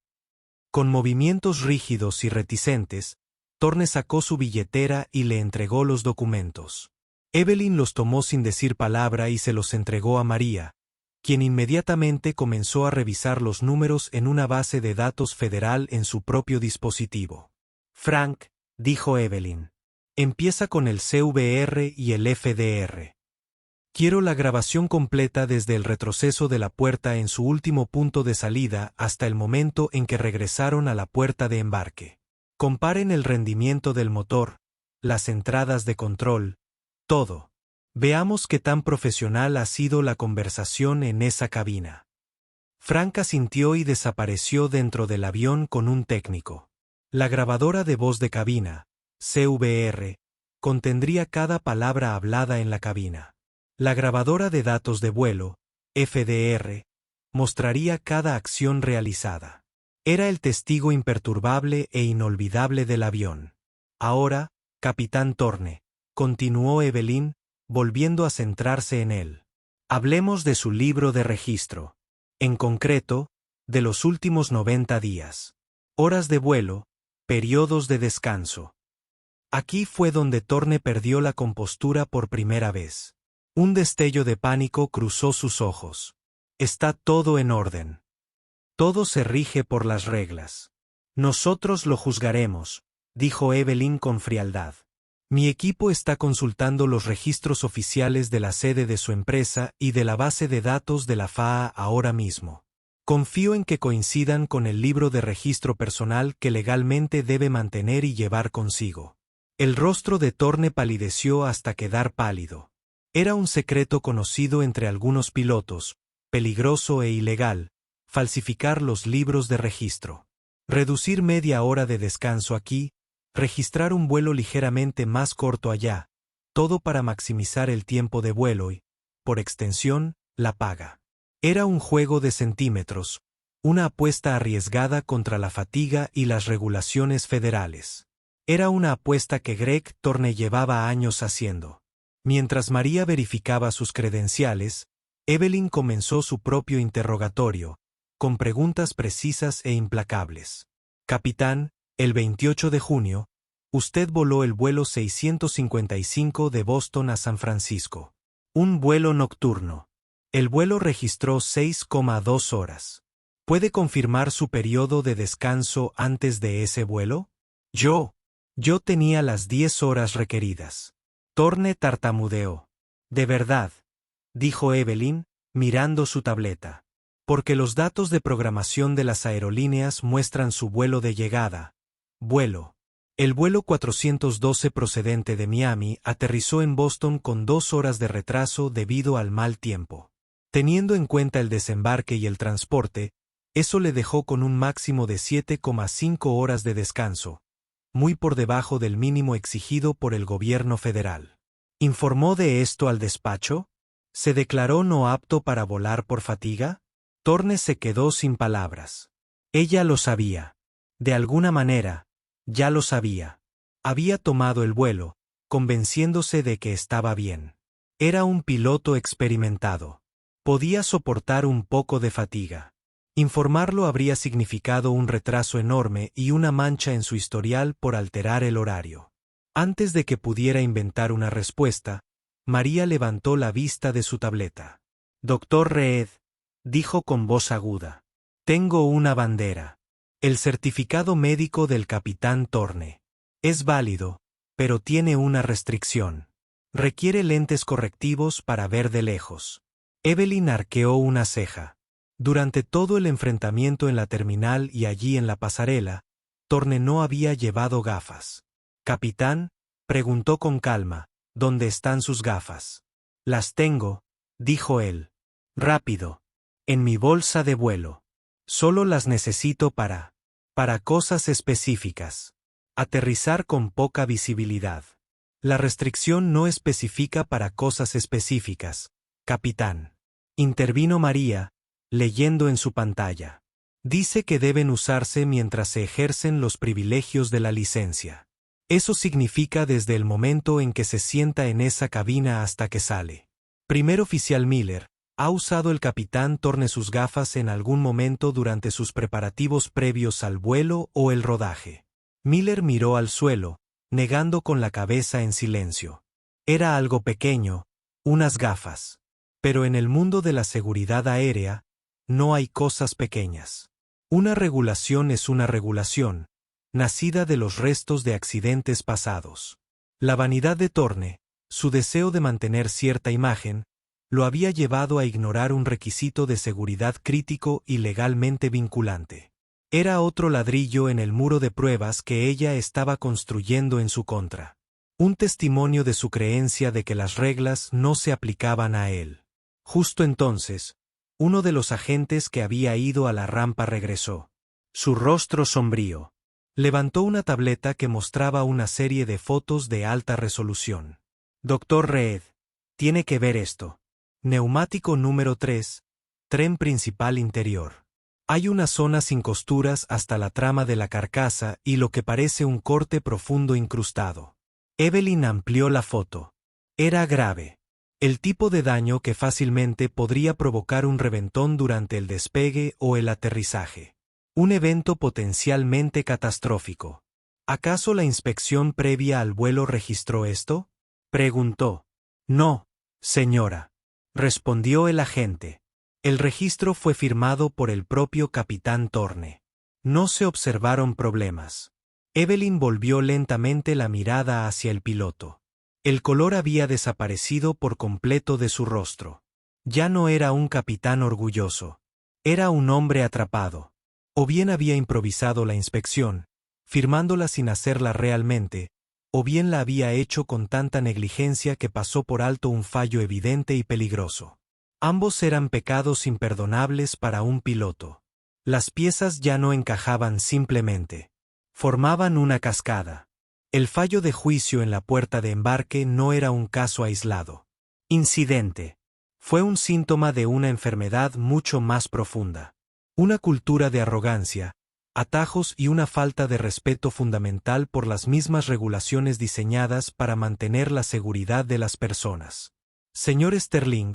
Speaker 1: Con movimientos rígidos y reticentes, Thorne sacó su billetera y le entregó los documentos. Evelyn los tomó sin decir palabra y se los entregó a María, quien inmediatamente comenzó a revisar los números en una base de datos federal en su propio dispositivo. «Frank», dijo Evelyn, «empieza con el CVR y el FDR. Quiero la grabación completa desde el retroceso de la puerta en su último punto de salida hasta el momento en que regresaron a la puerta de embarque. Comparen el rendimiento del motor, las entradas de control, todo. Veamos qué tan profesional ha sido la conversación en esa cabina». Frank asintió y desapareció dentro del avión con un técnico. La grabadora de voz de cabina, CVR, contendría cada palabra hablada en la cabina. La grabadora de datos de vuelo, FDR, mostraría cada acción realizada. Era el testigo imperturbable e inolvidable del avión. Ahora, Capitán Thorne, continuó Evelyn, volviendo a centrarse en él. Hablemos de su libro de registro. En concreto, de los últimos 90 días. Horas de vuelo, periodos de descanso. Aquí fue donde Thorne perdió la compostura por primera vez. Un destello de pánico cruzó sus ojos. Está todo en orden. Todo se rige por las reglas. Nosotros lo juzgaremos, dijo Evelyn con frialdad. Mi equipo está consultando los registros oficiales de la sede de su empresa y de la base de datos de la FAA ahora mismo. Confío en que coincidan con el libro de registro personal que legalmente debe mantener y llevar consigo. El rostro de Thorne palideció hasta quedar pálido. Era un secreto conocido entre algunos pilotos, peligroso e ilegal, falsificar los libros de registro. Reducir media hora de descanso aquí, registrar un vuelo ligeramente más corto allá, todo para maximizar el tiempo de vuelo y, por extensión, la paga. Era un juego de centímetros, una apuesta arriesgada contra la fatiga y las regulaciones federales. Era una apuesta que Greg Thorne llevaba años haciendo. Mientras María verificaba sus credenciales, Evelyn comenzó su propio interrogatorio, con preguntas precisas e implacables. Capitán, el 28 de junio, usted voló el vuelo 655 de Boston a San Francisco. Un vuelo nocturno. El vuelo registró 6,2 horas. ¿Puede confirmar su periodo de descanso antes de ese vuelo? Yo tenía las 10 horas requeridas. Thorne tartamudeó. De verdad, dijo Evelyn, mirando su tableta. Porque los datos de programación de las aerolíneas muestran su vuelo de llegada. El vuelo 412 procedente de Miami aterrizó en Boston con 2 horas de retraso debido al mal tiempo. Teniendo en cuenta el desembarque y el transporte, eso le dejó con un máximo de 7,5 horas de descanso, muy por debajo del mínimo exigido por el gobierno federal. ¿Informó de esto al despacho? ¿Se declaró no apto para volar por fatiga? Thorne se quedó sin palabras. Ella lo sabía. De alguna manera, ya lo sabía. Había tomado el vuelo, convenciéndose de que estaba bien. Era un piloto experimentado. Podía soportar un poco de fatiga. Informarlo habría significado un retraso enorme y una mancha en su historial por alterar el horario. Antes de que pudiera inventar una respuesta, María levantó la vista de su tableta. Doctor Reed, dijo con voz aguda. Tengo una bandera. El certificado médico del capitán Thorne. Es válido, pero tiene una restricción. Requiere lentes correctivos para ver de lejos. Evelyn arqueó una ceja. Durante todo el enfrentamiento en la terminal y allí en la pasarela, Thorne no había llevado gafas. Capitán, preguntó con calma, ¿dónde están sus gafas? Las tengo, dijo él. Rápido. En mi bolsa de vuelo. Solo las necesito para cosas específicas. Aterrizar con poca visibilidad. La restricción no especifica para cosas específicas, capitán. Intervino María, leyendo en su pantalla. Dice que deben usarse mientras se ejercen los privilegios de la licencia. Eso significa desde el momento en que se sienta en esa cabina hasta que sale. Primer oficial Miller, ¿ha usado el capitán Thorne sus gafas en algún momento durante sus preparativos previos al vuelo o el rodaje? Miller miró al suelo, negando con la cabeza en silencio. Era algo pequeño, unas gafas. Pero en el mundo de la seguridad aérea, no hay cosas pequeñas. Una regulación es una regulación, nacida de los restos de accidentes pasados. La vanidad de Thorne, su deseo de mantener cierta imagen, lo había llevado a ignorar un requisito de seguridad crítico y legalmente vinculante. Era otro ladrillo en el muro de pruebas que ella estaba construyendo en su contra. Un testimonio de su creencia de que las reglas no se aplicaban a él. Justo entonces, Uno de los agentes que había ido a la rampa regresó. Su rostro sombrío. Levantó una tableta que mostraba una serie de fotos de alta resolución. Dr. Reed, tiene que ver esto. Neumático número 3, tren principal interior. Hay una zona sin costuras hasta la trama de la carcasa y lo que parece un corte profundo incrustado. Evelyn amplió la foto. Era grave. El tipo de daño que fácilmente podría provocar un reventón durante el despegue o el aterrizaje. Un evento potencialmente catastrófico. ¿Acaso la inspección previa al vuelo registró esto? Preguntó. No, señora, respondió el agente. El registro fue firmado por el propio capitán Thorne. No se observaron problemas. Evelyn volvió lentamente la mirada hacia el piloto. El color había desaparecido por completo de su rostro. Ya no era un capitán orgulloso. Era un hombre atrapado. O bien había improvisado la inspección, firmándola sin hacerla realmente, o bien la había hecho con tanta negligencia que pasó por alto un fallo evidente y peligroso. Ambos eran pecados imperdonables para un piloto. Las piezas ya no encajaban simplemente. Formaban una cascada. El fallo de juicio en la puerta de embarque no era un caso aislado. Incidente. Fue un síntoma de una enfermedad mucho más profunda. Una cultura de arrogancia, atajos y una falta de respeto fundamental por las mismas regulaciones diseñadas para mantener la seguridad de las personas. Señor Sterling,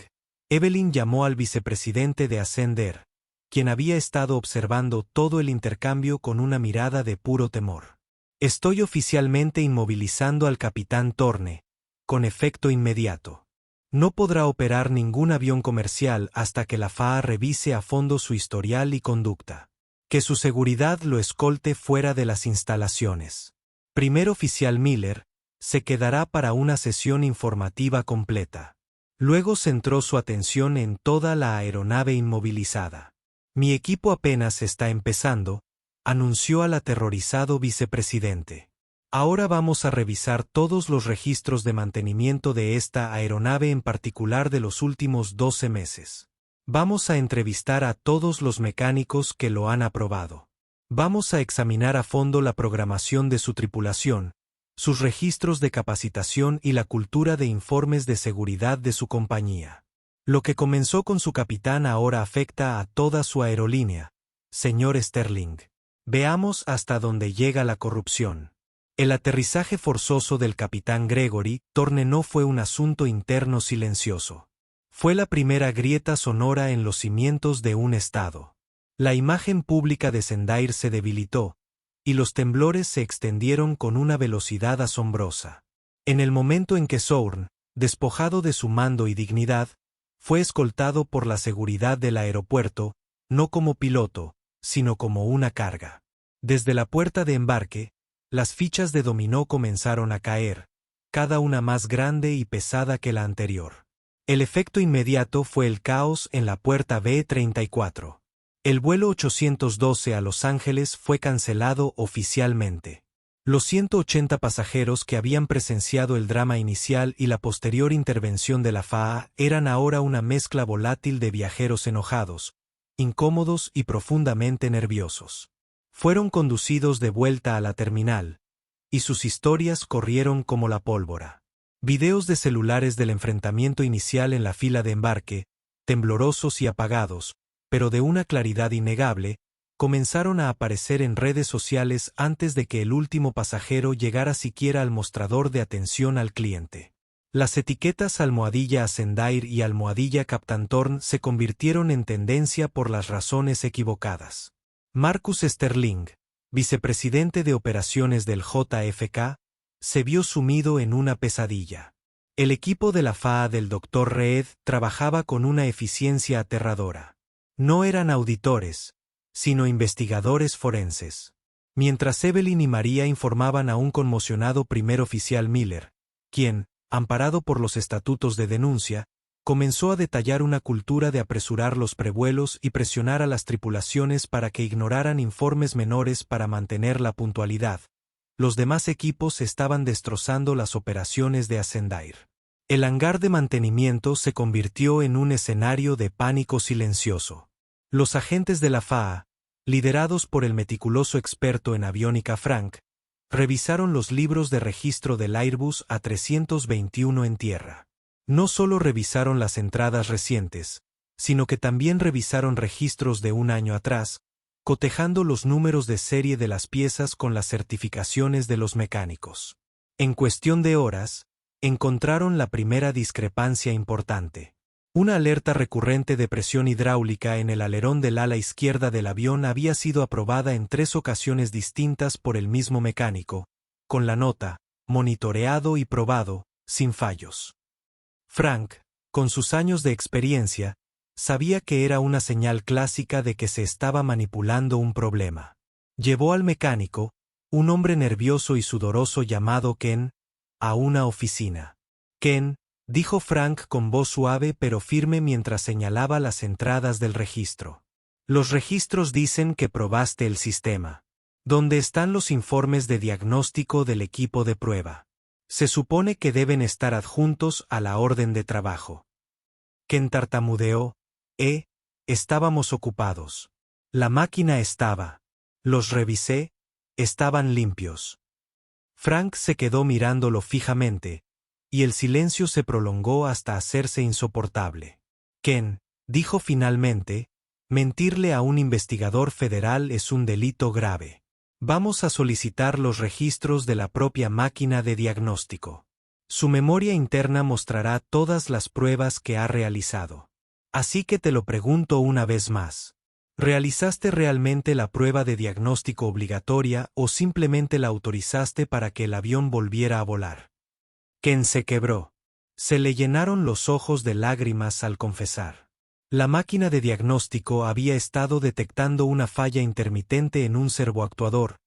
Speaker 1: Evelyn llamó al vicepresidente de Ascender, quien había estado observando todo el intercambio con una mirada de puro temor. Estoy oficialmente inmovilizando al capitán Thorne, con efecto inmediato. No podrá operar ningún avión comercial hasta que la FAA revise a fondo su historial y conducta. Que su seguridad lo escolte fuera de las instalaciones. Primer oficial Miller se quedará para una sesión informativa completa. Luego centró su atención en toda la aeronave inmovilizada. Mi equipo apenas está empezando, anunció al aterrorizado vicepresidente. Ahora vamos a revisar todos los registros de mantenimiento de esta aeronave en particular de los últimos 12 meses. Vamos a entrevistar a todos los mecánicos que lo han aprobado. Vamos a examinar a fondo la programación de su tripulación, sus registros de capacitación y la cultura de informes de seguridad de su compañía. Lo que comenzó con su capitán ahora afecta a toda su aerolínea, señor Sterling. Veamos hasta dónde llega la corrupción. El aterrizaje forzoso del capitán Gregory Thorne no fue un asunto interno silencioso. Fue la primera grieta sonora en los cimientos de un estado. La imagen pública de Sendair se debilitó, y los temblores se extendieron con una velocidad asombrosa. En el momento en que Sourn, despojado de su mando y dignidad, fue escoltado por la seguridad del aeropuerto, no como piloto, sino como una carga. Desde la puerta de embarque, las fichas de dominó comenzaron a caer, cada una más grande y pesada que la anterior. El efecto inmediato fue el caos en la puerta B-34. El vuelo 812 a Los Ángeles fue cancelado oficialmente. Los 180 pasajeros que habían presenciado el drama inicial y la posterior intervención de la FAA eran ahora una mezcla volátil de viajeros enojados, incómodos y profundamente nerviosos. Fueron conducidos de vuelta a la terminal, y sus historias corrieron como la pólvora. Videos de celulares del enfrentamiento inicial en la fila de embarque, temblorosos y apagados, pero de una claridad innegable, comenzaron a aparecer en redes sociales antes de que el último pasajero llegara siquiera al mostrador de atención al cliente. Las etiquetas almohadilla Ascendair y almohadilla Captain Thorne se convirtieron en tendencia por las razones equivocadas. Marcus Sterling, vicepresidente de operaciones del JFK, se vio sumido en una pesadilla. El equipo de la FAA del Dr. Reed trabajaba con una eficiencia aterradora. No eran auditores, sino investigadores forenses. Mientras Evelyn y María informaban a un conmocionado primer oficial Miller, quien, amparado por los estatutos de denuncia, comenzó a detallar una cultura de apresurar los prevuelos y presionar a las tripulaciones para que ignoraran informes menores para mantener la puntualidad. Los demás equipos estaban destrozando las operaciones de Ascendair. El hangar de mantenimiento se convirtió en un escenario de pánico silencioso. Los agentes de la FAA, liderados por el meticuloso experto en aviónica Frank, revisaron los libros de registro del Airbus A321 en tierra. No solo revisaron las entradas recientes, sino que también revisaron registros de un año atrás, cotejando los números de serie de las piezas con las certificaciones de los mecánicos. En cuestión de horas, encontraron la primera discrepancia importante. Una alerta recurrente de presión hidráulica en el alerón del ala izquierda del avión había sido aprobada en 3 ocasiones distintas por el mismo mecánico, con la nota, monitoreado y probado, sin fallos. Frank, con sus años de experiencia, sabía que era una señal clásica de que se estaba manipulando un problema. Llevó al mecánico, un hombre nervioso y sudoroso llamado Ken, a una oficina. Ken, dijo Frank con voz suave pero firme mientras señalaba las entradas del registro. Los registros dicen que probaste el sistema. ¿Dónde están los informes de diagnóstico del equipo de prueba? Se supone que deben estar adjuntos a la orden de trabajo. Ken tartamudeó. Estábamos ocupados. La máquina estaba. Los revisé, estaban limpios. Frank se quedó mirándolo fijamente, y el silencio se prolongó hasta hacerse insoportable. Ken, dijo finalmente, mentirle a un investigador federal es un delito grave. Vamos a solicitar los registros de la propia máquina de diagnóstico. Su memoria interna mostrará todas las pruebas que ha realizado. Así que te lo pregunto una vez más. ¿Realizaste realmente la prueba de diagnóstico obligatoria o simplemente la autorizaste para que el avión volviera a volar? Ken se quebró. Se le llenaron los ojos de lágrimas al confesar. La máquina de diagnóstico había estado detectando una falla intermitente en un servoactuador,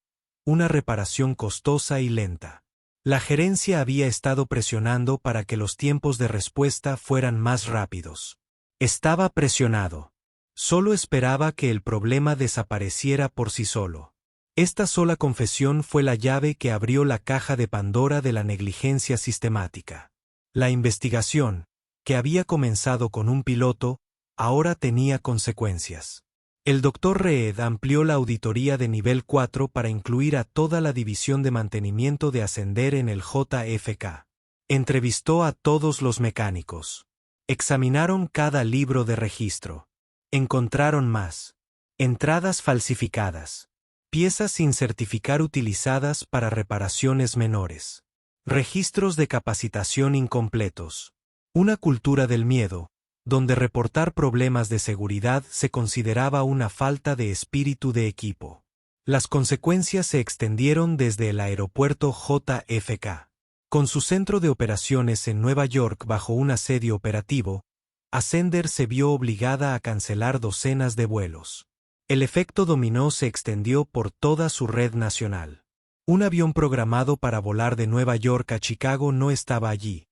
Speaker 1: una reparación costosa y lenta. La gerencia había estado presionando para que los tiempos de respuesta fueran más rápidos. Estaba presionado. Solo esperaba que el problema desapareciera por sí solo. Esta sola confesión fue la llave que abrió la caja de Pandora de la negligencia sistemática. La investigación, que había comenzado con un piloto, ahora tenía consecuencias. El Dr. Reed amplió la auditoría de nivel 4 para incluir a toda la división de mantenimiento de Ascender en el JFK. Entrevistó a todos los mecánicos. Examinaron cada libro de registro. Encontraron más. Entradas falsificadas. Piezas sin certificar utilizadas para reparaciones menores. Registros de capacitación incompletos. Una cultura del miedo, donde reportar problemas de seguridad se consideraba una falta de espíritu de equipo. Las consecuencias se extendieron desde el aeropuerto JFK. Con su centro de operaciones en Nueva York bajo un asedio operativo, Ascender se vio obligada a cancelar docenas de vuelos. El efecto dominó se extendió por toda su red nacional. Un avión programado para volar de Nueva York a Chicago no estaba allí,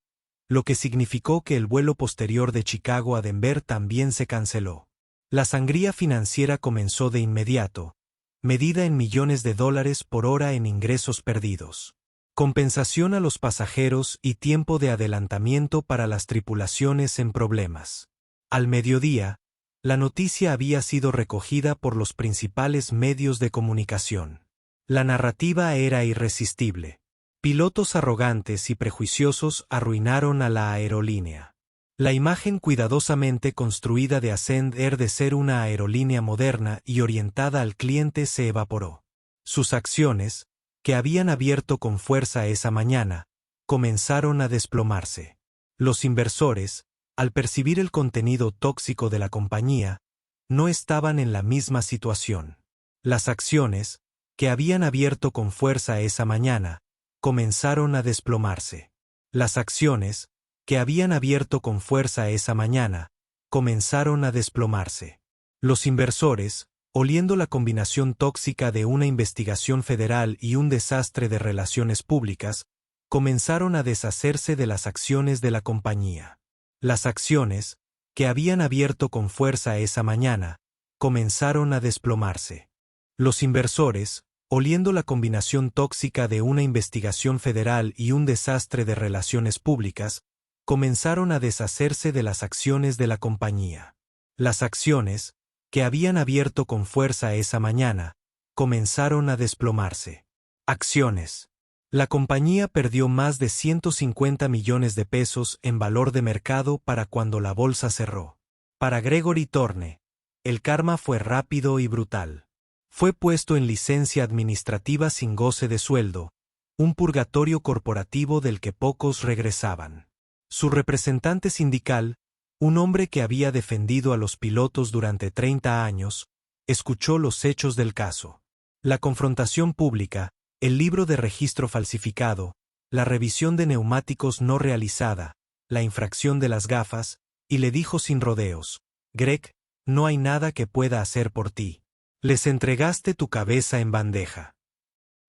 Speaker 1: lo que significó que el vuelo posterior de Chicago a Denver también se canceló. La sangría financiera comenzó de inmediato, medida en millones de dólares por hora en ingresos perdidos. Compensación a los pasajeros y tiempo de adelantamiento para las tripulaciones en problemas. Al mediodía, la noticia había sido recogida por los principales medios de comunicación. La narrativa era irresistible. Pilotos arrogantes y prejuiciosos arruinaron a la aerolínea. La imagen cuidadosamente construida de Ascender de ser una aerolínea moderna y orientada al cliente se evaporó. Sus acciones, que habían abierto con fuerza esa mañana, comenzaron a desplomarse. Los inversores, al percibir el contenido tóxico de la compañía, no estaban en la misma situación. Las acciones, que habían abierto con fuerza esa mañana, comenzaron a desplomarse. Las acciones, que habían abierto con fuerza esa mañana, comenzaron a desplomarse. Los inversores, oliendo la combinación tóxica de una investigación federal y un desastre de relaciones públicas, comenzaron a deshacerse de las acciones de la compañía. Las acciones, que habían abierto con fuerza esa mañana, comenzaron a desplomarse. Los inversores, oliendo la combinación tóxica de una investigación federal y un desastre de relaciones públicas, comenzaron a deshacerse de las acciones de la compañía. Las acciones, que habían abierto con fuerza esa mañana, comenzaron a desplomarse. Acciones. La compañía perdió más de 150 millones de pesos en valor de mercado para cuando la bolsa cerró. Para Gregory Thorne, el karma fue rápido y brutal. Fue puesto en licencia administrativa sin goce de sueldo, un purgatorio corporativo del que pocos regresaban. Su representante sindical, un hombre que había defendido a los pilotos durante 30 años, escuchó los hechos del caso. La confrontación pública, el libro de registro falsificado, la revisión de neumáticos no realizada, la infracción de las gafas, y le dijo sin rodeos: Greg, no hay nada que pueda hacer por ti. Les entregaste tu cabeza en bandeja.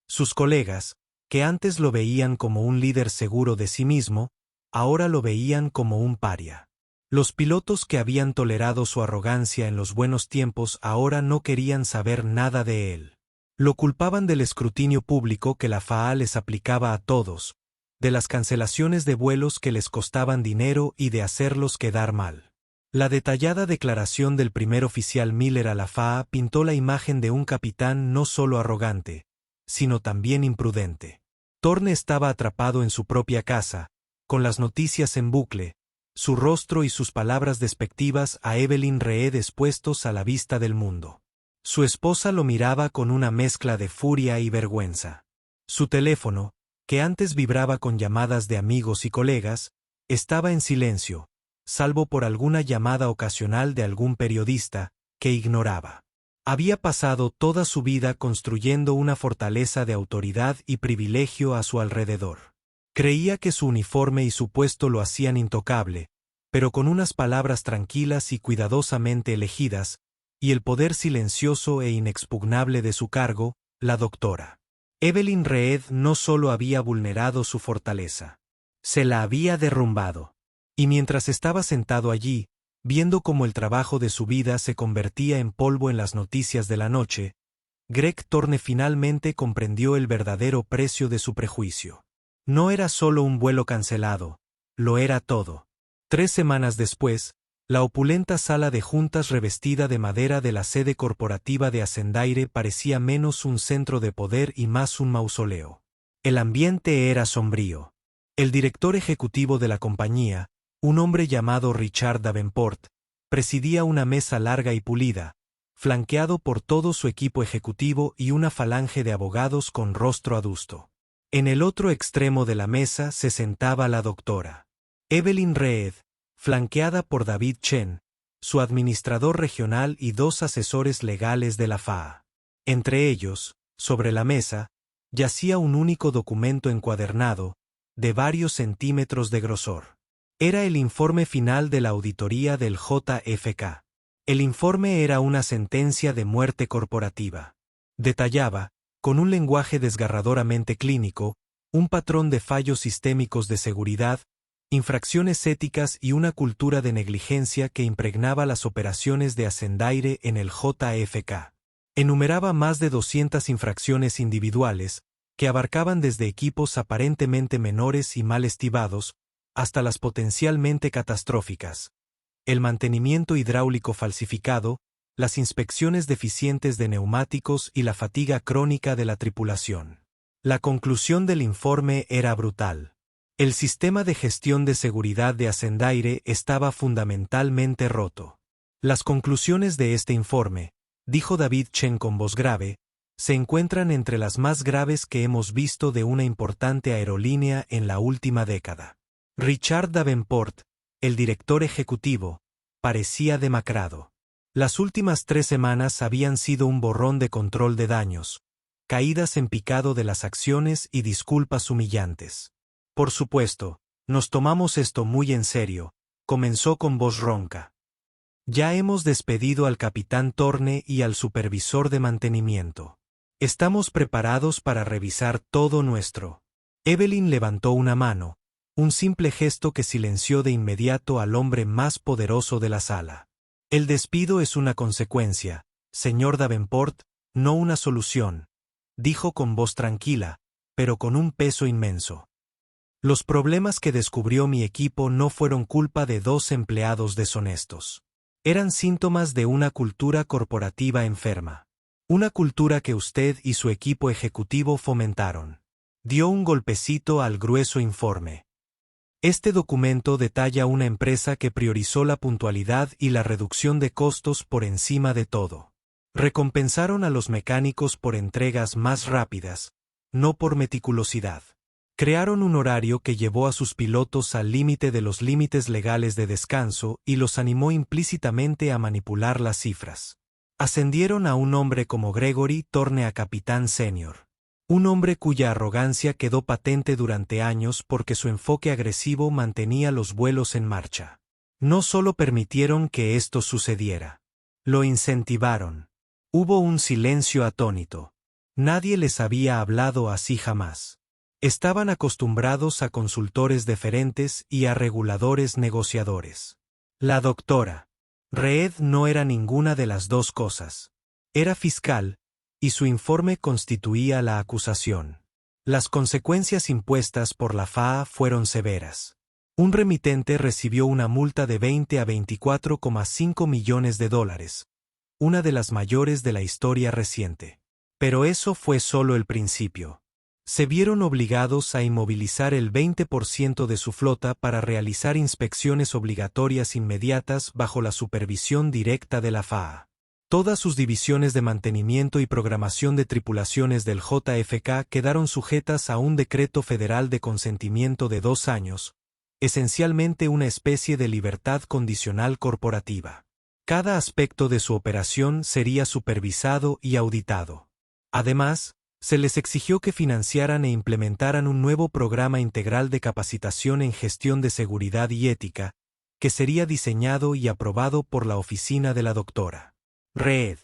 Speaker 1: Sus colegas, que antes lo veían como un líder seguro de sí mismo, ahora lo veían como un paria. Los pilotos que habían tolerado su arrogancia en los buenos tiempos ahora no querían saber nada de él. Lo culpaban del escrutinio público que la FAA les aplicaba a todos, de las cancelaciones de vuelos que les costaban dinero y de hacerlos quedar mal. La detallada declaración del primer oficial Miller a la FAA pintó la imagen de un capitán no solo arrogante, sino también imprudente. Thorne estaba atrapado en su propia casa, con las noticias en bucle, su rostro y sus palabras despectivas a Evelyn Reed expuestos a la vista del mundo. Su esposa lo miraba con una mezcla de furia y vergüenza. Su teléfono, que antes vibraba con llamadas de amigos y colegas, estaba en silencio, salvo por alguna llamada ocasional de algún periodista, que ignoraba. Había pasado toda su vida construyendo una fortaleza de autoridad y privilegio a su alrededor. Creía que su uniforme y su puesto lo hacían intocable, pero con unas palabras tranquilas y cuidadosamente elegidas, y el poder silencioso e inexpugnable de su cargo, la doctora Evelyn Reed no solo había vulnerado su fortaleza, se la había derrumbado. Y mientras estaba sentado allí, viendo cómo el trabajo de su vida se convertía en polvo en las noticias de la noche, Greg Thorne finalmente comprendió el verdadero precio de su prejuicio. No era solo un vuelo cancelado, lo era todo. 3 semanas después, la opulenta sala de juntas revestida de madera de la sede corporativa de Ascendaire parecía menos un centro de poder y más un mausoleo. El ambiente era sombrío. El director ejecutivo de la compañía, un hombre llamado Richard Davenport, presidía una mesa larga y pulida, flanqueado por todo su equipo ejecutivo y una falange de abogados con rostro adusto. En el otro extremo de la mesa se sentaba la doctora Evelyn Reed, flanqueada por David Chen, su administrador regional y 2 asesores legales de la FAA. Entre ellos, sobre la mesa, yacía un único documento encuadernado, de varios centímetros de grosor. Era el informe final de la auditoría del JFK. El informe era una sentencia de muerte corporativa. Detallaba, con un lenguaje desgarradoramente clínico, un patrón de fallos sistémicos de seguridad, infracciones éticas y una cultura de negligencia que impregnaba las operaciones de Ascendaire en el JFK. Enumeraba más de 200 infracciones individuales, que abarcaban desde equipos aparentemente menores y mal estivados, hasta las potencialmente catastróficas: el mantenimiento hidráulico falsificado, las inspecciones deficientes de neumáticos y la fatiga crónica de la tripulación. La conclusión del informe era brutal. El sistema de gestión de seguridad de Ascendaire estaba fundamentalmente roto. Las conclusiones de este informe, dijo David Chen con voz grave, se encuentran entre las más graves que hemos visto de una importante aerolínea en la última década. Richard Davenport, el director ejecutivo, parecía demacrado. Las últimas 3 semanas habían sido un borrón de control de daños, caídas en picado de las acciones y disculpas humillantes. Por supuesto, nos tomamos esto muy en serio, comenzó con voz ronca. Ya hemos despedido al capitán Thorne y al supervisor de mantenimiento. Estamos preparados para revisar todo nuestro. Evelyn levantó una mano, un simple gesto que silenció de inmediato al hombre más poderoso de la sala. El despido es una consecuencia, señor Davenport, no una solución, dijo con voz tranquila, pero con un peso inmenso. Los problemas que descubrió mi equipo no fueron culpa de 2 empleados deshonestos. Eran síntomas de una cultura corporativa enferma. Una cultura que usted y su equipo ejecutivo fomentaron. Dio un golpecito al grueso informe. Este documento detalla una empresa que priorizó la puntualidad y la reducción de costos por encima de todo. Recompensaron a los mecánicos por entregas más rápidas, no por meticulosidad. Crearon un horario que llevó a sus pilotos al límite de los límites legales de descanso y los animó implícitamente a manipular las cifras. Ascendieron a un hombre como Gregory Thorne a capitán senior. Un hombre cuya arrogancia quedó patente durante años porque su enfoque agresivo mantenía los vuelos en marcha. No solo permitieron que esto sucediera. Lo incentivaron. Hubo un silencio atónito. Nadie les había hablado así jamás. Estaban acostumbrados a consultores deferentes y a reguladores negociadores. La doctora Reed no era ninguna de las dos cosas. Era fiscal, y su informe constituía la acusación. Las consecuencias impuestas por la FAA fueron severas. Un remitente recibió una multa de 20 a 24,5 millones de dólares, una de las mayores de la historia reciente. Pero eso fue solo el principio. Se vieron obligados a inmovilizar el 20% de su flota para realizar inspecciones obligatorias inmediatas bajo la supervisión directa de la FAA. Todas sus divisiones de mantenimiento y programación de tripulaciones del JFK quedaron sujetas a un decreto federal de consentimiento de 2 años, esencialmente una especie de libertad condicional corporativa. Cada aspecto de su operación sería supervisado y auditado. Además, se les exigió que financiaran e implementaran un nuevo programa integral de capacitación en gestión de seguridad y ética, que sería diseñado y aprobado por la oficina de la doctora Reed.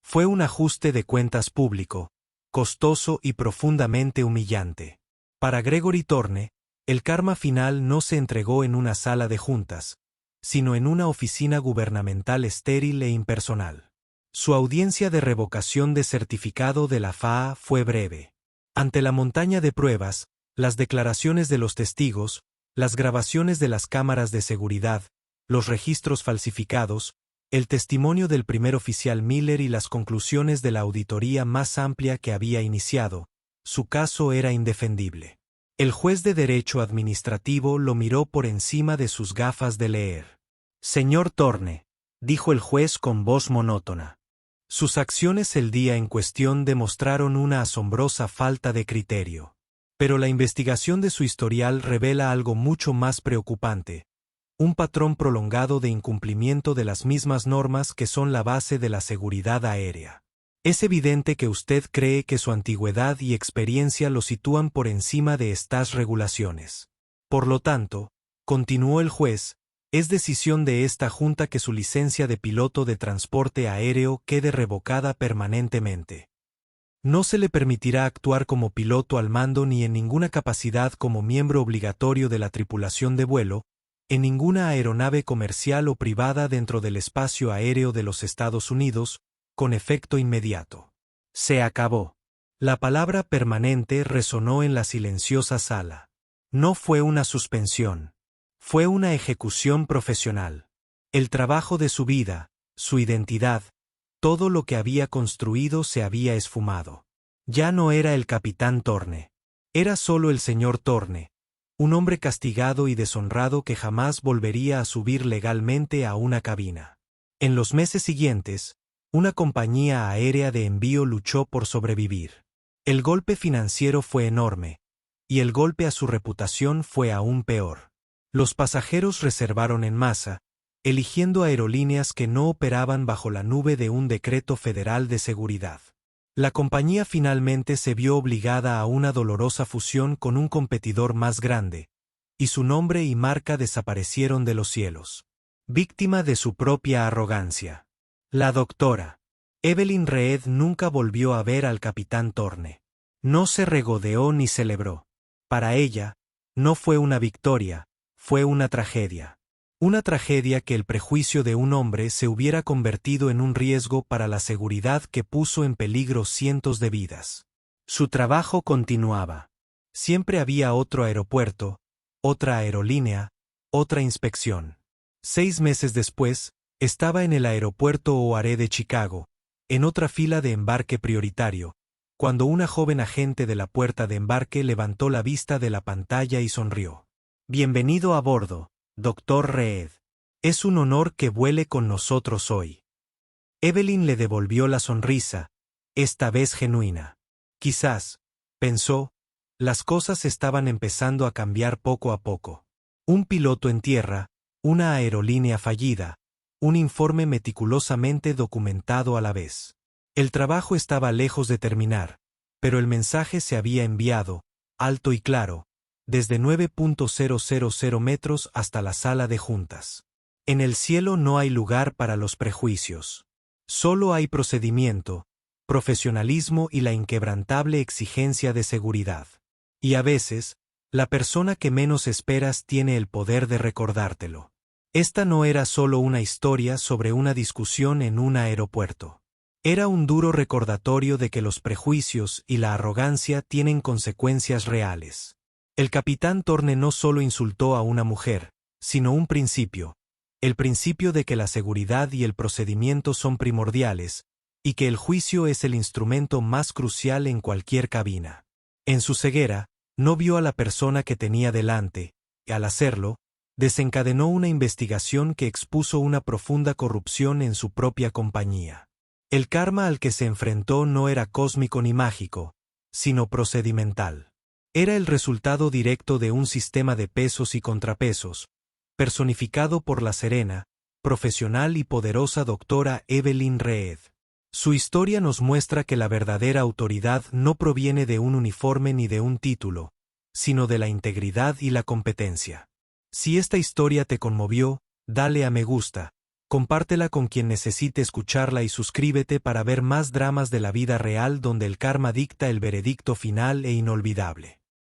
Speaker 1: Fue un ajuste de cuentas público, costoso y profundamente humillante. Para Gregory Thorne, el karma final no se entregó en una sala de juntas, sino en una oficina gubernamental estéril e impersonal. Su audiencia de revocación de certificado de la FAA fue breve. Ante la montaña de pruebas, las declaraciones de los testigos, las grabaciones de las cámaras de seguridad, los registros falsificados, el testimonio del primer oficial Miller y las conclusiones de la auditoría más amplia que había iniciado, su caso era indefendible. El juez de derecho administrativo lo miró por encima de sus gafas de leer. «Señor Thorne», dijo el juez con voz monótona. Sus acciones el día en cuestión demostraron una asombrosa falta de criterio. Pero la investigación de su historial revela algo mucho más preocupante: un patrón prolongado de incumplimiento de las mismas normas que son la base de la seguridad aérea. Es evidente que usted cree que su antigüedad y experiencia lo sitúan por encima de estas regulaciones. Por lo tanto, continuó el juez, es decisión de esta Junta que su licencia de piloto de transporte aéreo quede revocada permanentemente. No se le permitirá actuar como piloto al mando ni en ninguna capacidad como miembro obligatorio de la tripulación de vuelo, en ninguna aeronave comercial o privada dentro del espacio aéreo de los Estados Unidos, con efecto inmediato. Se acabó. La palabra permanente resonó en la silenciosa sala. No fue una suspensión. Fue una ejecución profesional. El trabajo de su vida, su identidad, todo lo que había construido se había esfumado. Ya no era el capitán Thorne. Era solo el señor Thorne, un hombre castigado y deshonrado que jamás volvería a subir legalmente a una cabina. En los meses siguientes, una compañía aérea de envío luchó por sobrevivir. El golpe financiero fue enorme, y el golpe a su reputación fue aún peor. Los pasajeros reservaron en masa, eligiendo aerolíneas que no operaban bajo la nube de un decreto federal de seguridad. La compañía finalmente se vio obligada a una dolorosa fusión con un competidor más grande, y su nombre y marca desaparecieron de los cielos. Víctima de su propia arrogancia. La doctora Evelyn Reed nunca volvió a ver al capitán Thorne. No se regodeó ni celebró. Para ella, no fue una victoria, fue una tragedia. Una tragedia que el prejuicio de un hombre se hubiera convertido en un riesgo para la seguridad que puso en peligro cientos de vidas. Su trabajo continuaba. Siempre había otro aeropuerto, otra aerolínea, otra inspección. 6 meses después, estaba en el aeropuerto O'Hare de Chicago, en otra fila de embarque prioritario, cuando una joven agente de la puerta de embarque levantó la vista de la pantalla y sonrió. Bienvenido a bordo, Dr. Reed. Es un honor que vuele con nosotros hoy. Evelyn le devolvió la sonrisa, esta vez genuina. Quizás, pensó, las cosas estaban empezando a cambiar poco a poco. Un piloto en tierra, una aerolínea fallida, un informe meticulosamente documentado a la vez. El trabajo estaba lejos de terminar, pero el mensaje se había enviado, alto y claro, desde 9.000 metros hasta la sala de juntas. En el cielo no hay lugar para los prejuicios. Solo hay procedimiento, profesionalismo y la inquebrantable exigencia de seguridad. Y a veces, la persona que menos esperas tiene el poder de recordártelo. Esta no era solo una historia sobre una discusión en un aeropuerto. Era un duro recordatorio de que los prejuicios y la arrogancia tienen consecuencias reales. El capitán Thorne no solo insultó a una mujer, sino un principio, el principio de que la seguridad y el procedimiento son primordiales, y que el juicio es el instrumento más crucial en cualquier cabina. En su ceguera, no vio a la persona que tenía delante, y al hacerlo, desencadenó una investigación que expuso una profunda corrupción en su propia compañía. El karma al que se enfrentó no era cósmico ni mágico, sino procedimental. Era el resultado directo de un sistema de pesos y contrapesos, personificado por la serena, profesional y poderosa doctora Evelyn Reed. Su historia nos muestra que la verdadera autoridad no proviene de un uniforme ni de un título, sino de la integridad y la competencia. Si esta historia te conmovió, dale a me gusta, compártela con quien necesite escucharla y suscríbete para ver más dramas de la vida real donde el karma dicta el veredicto final e inolvidable.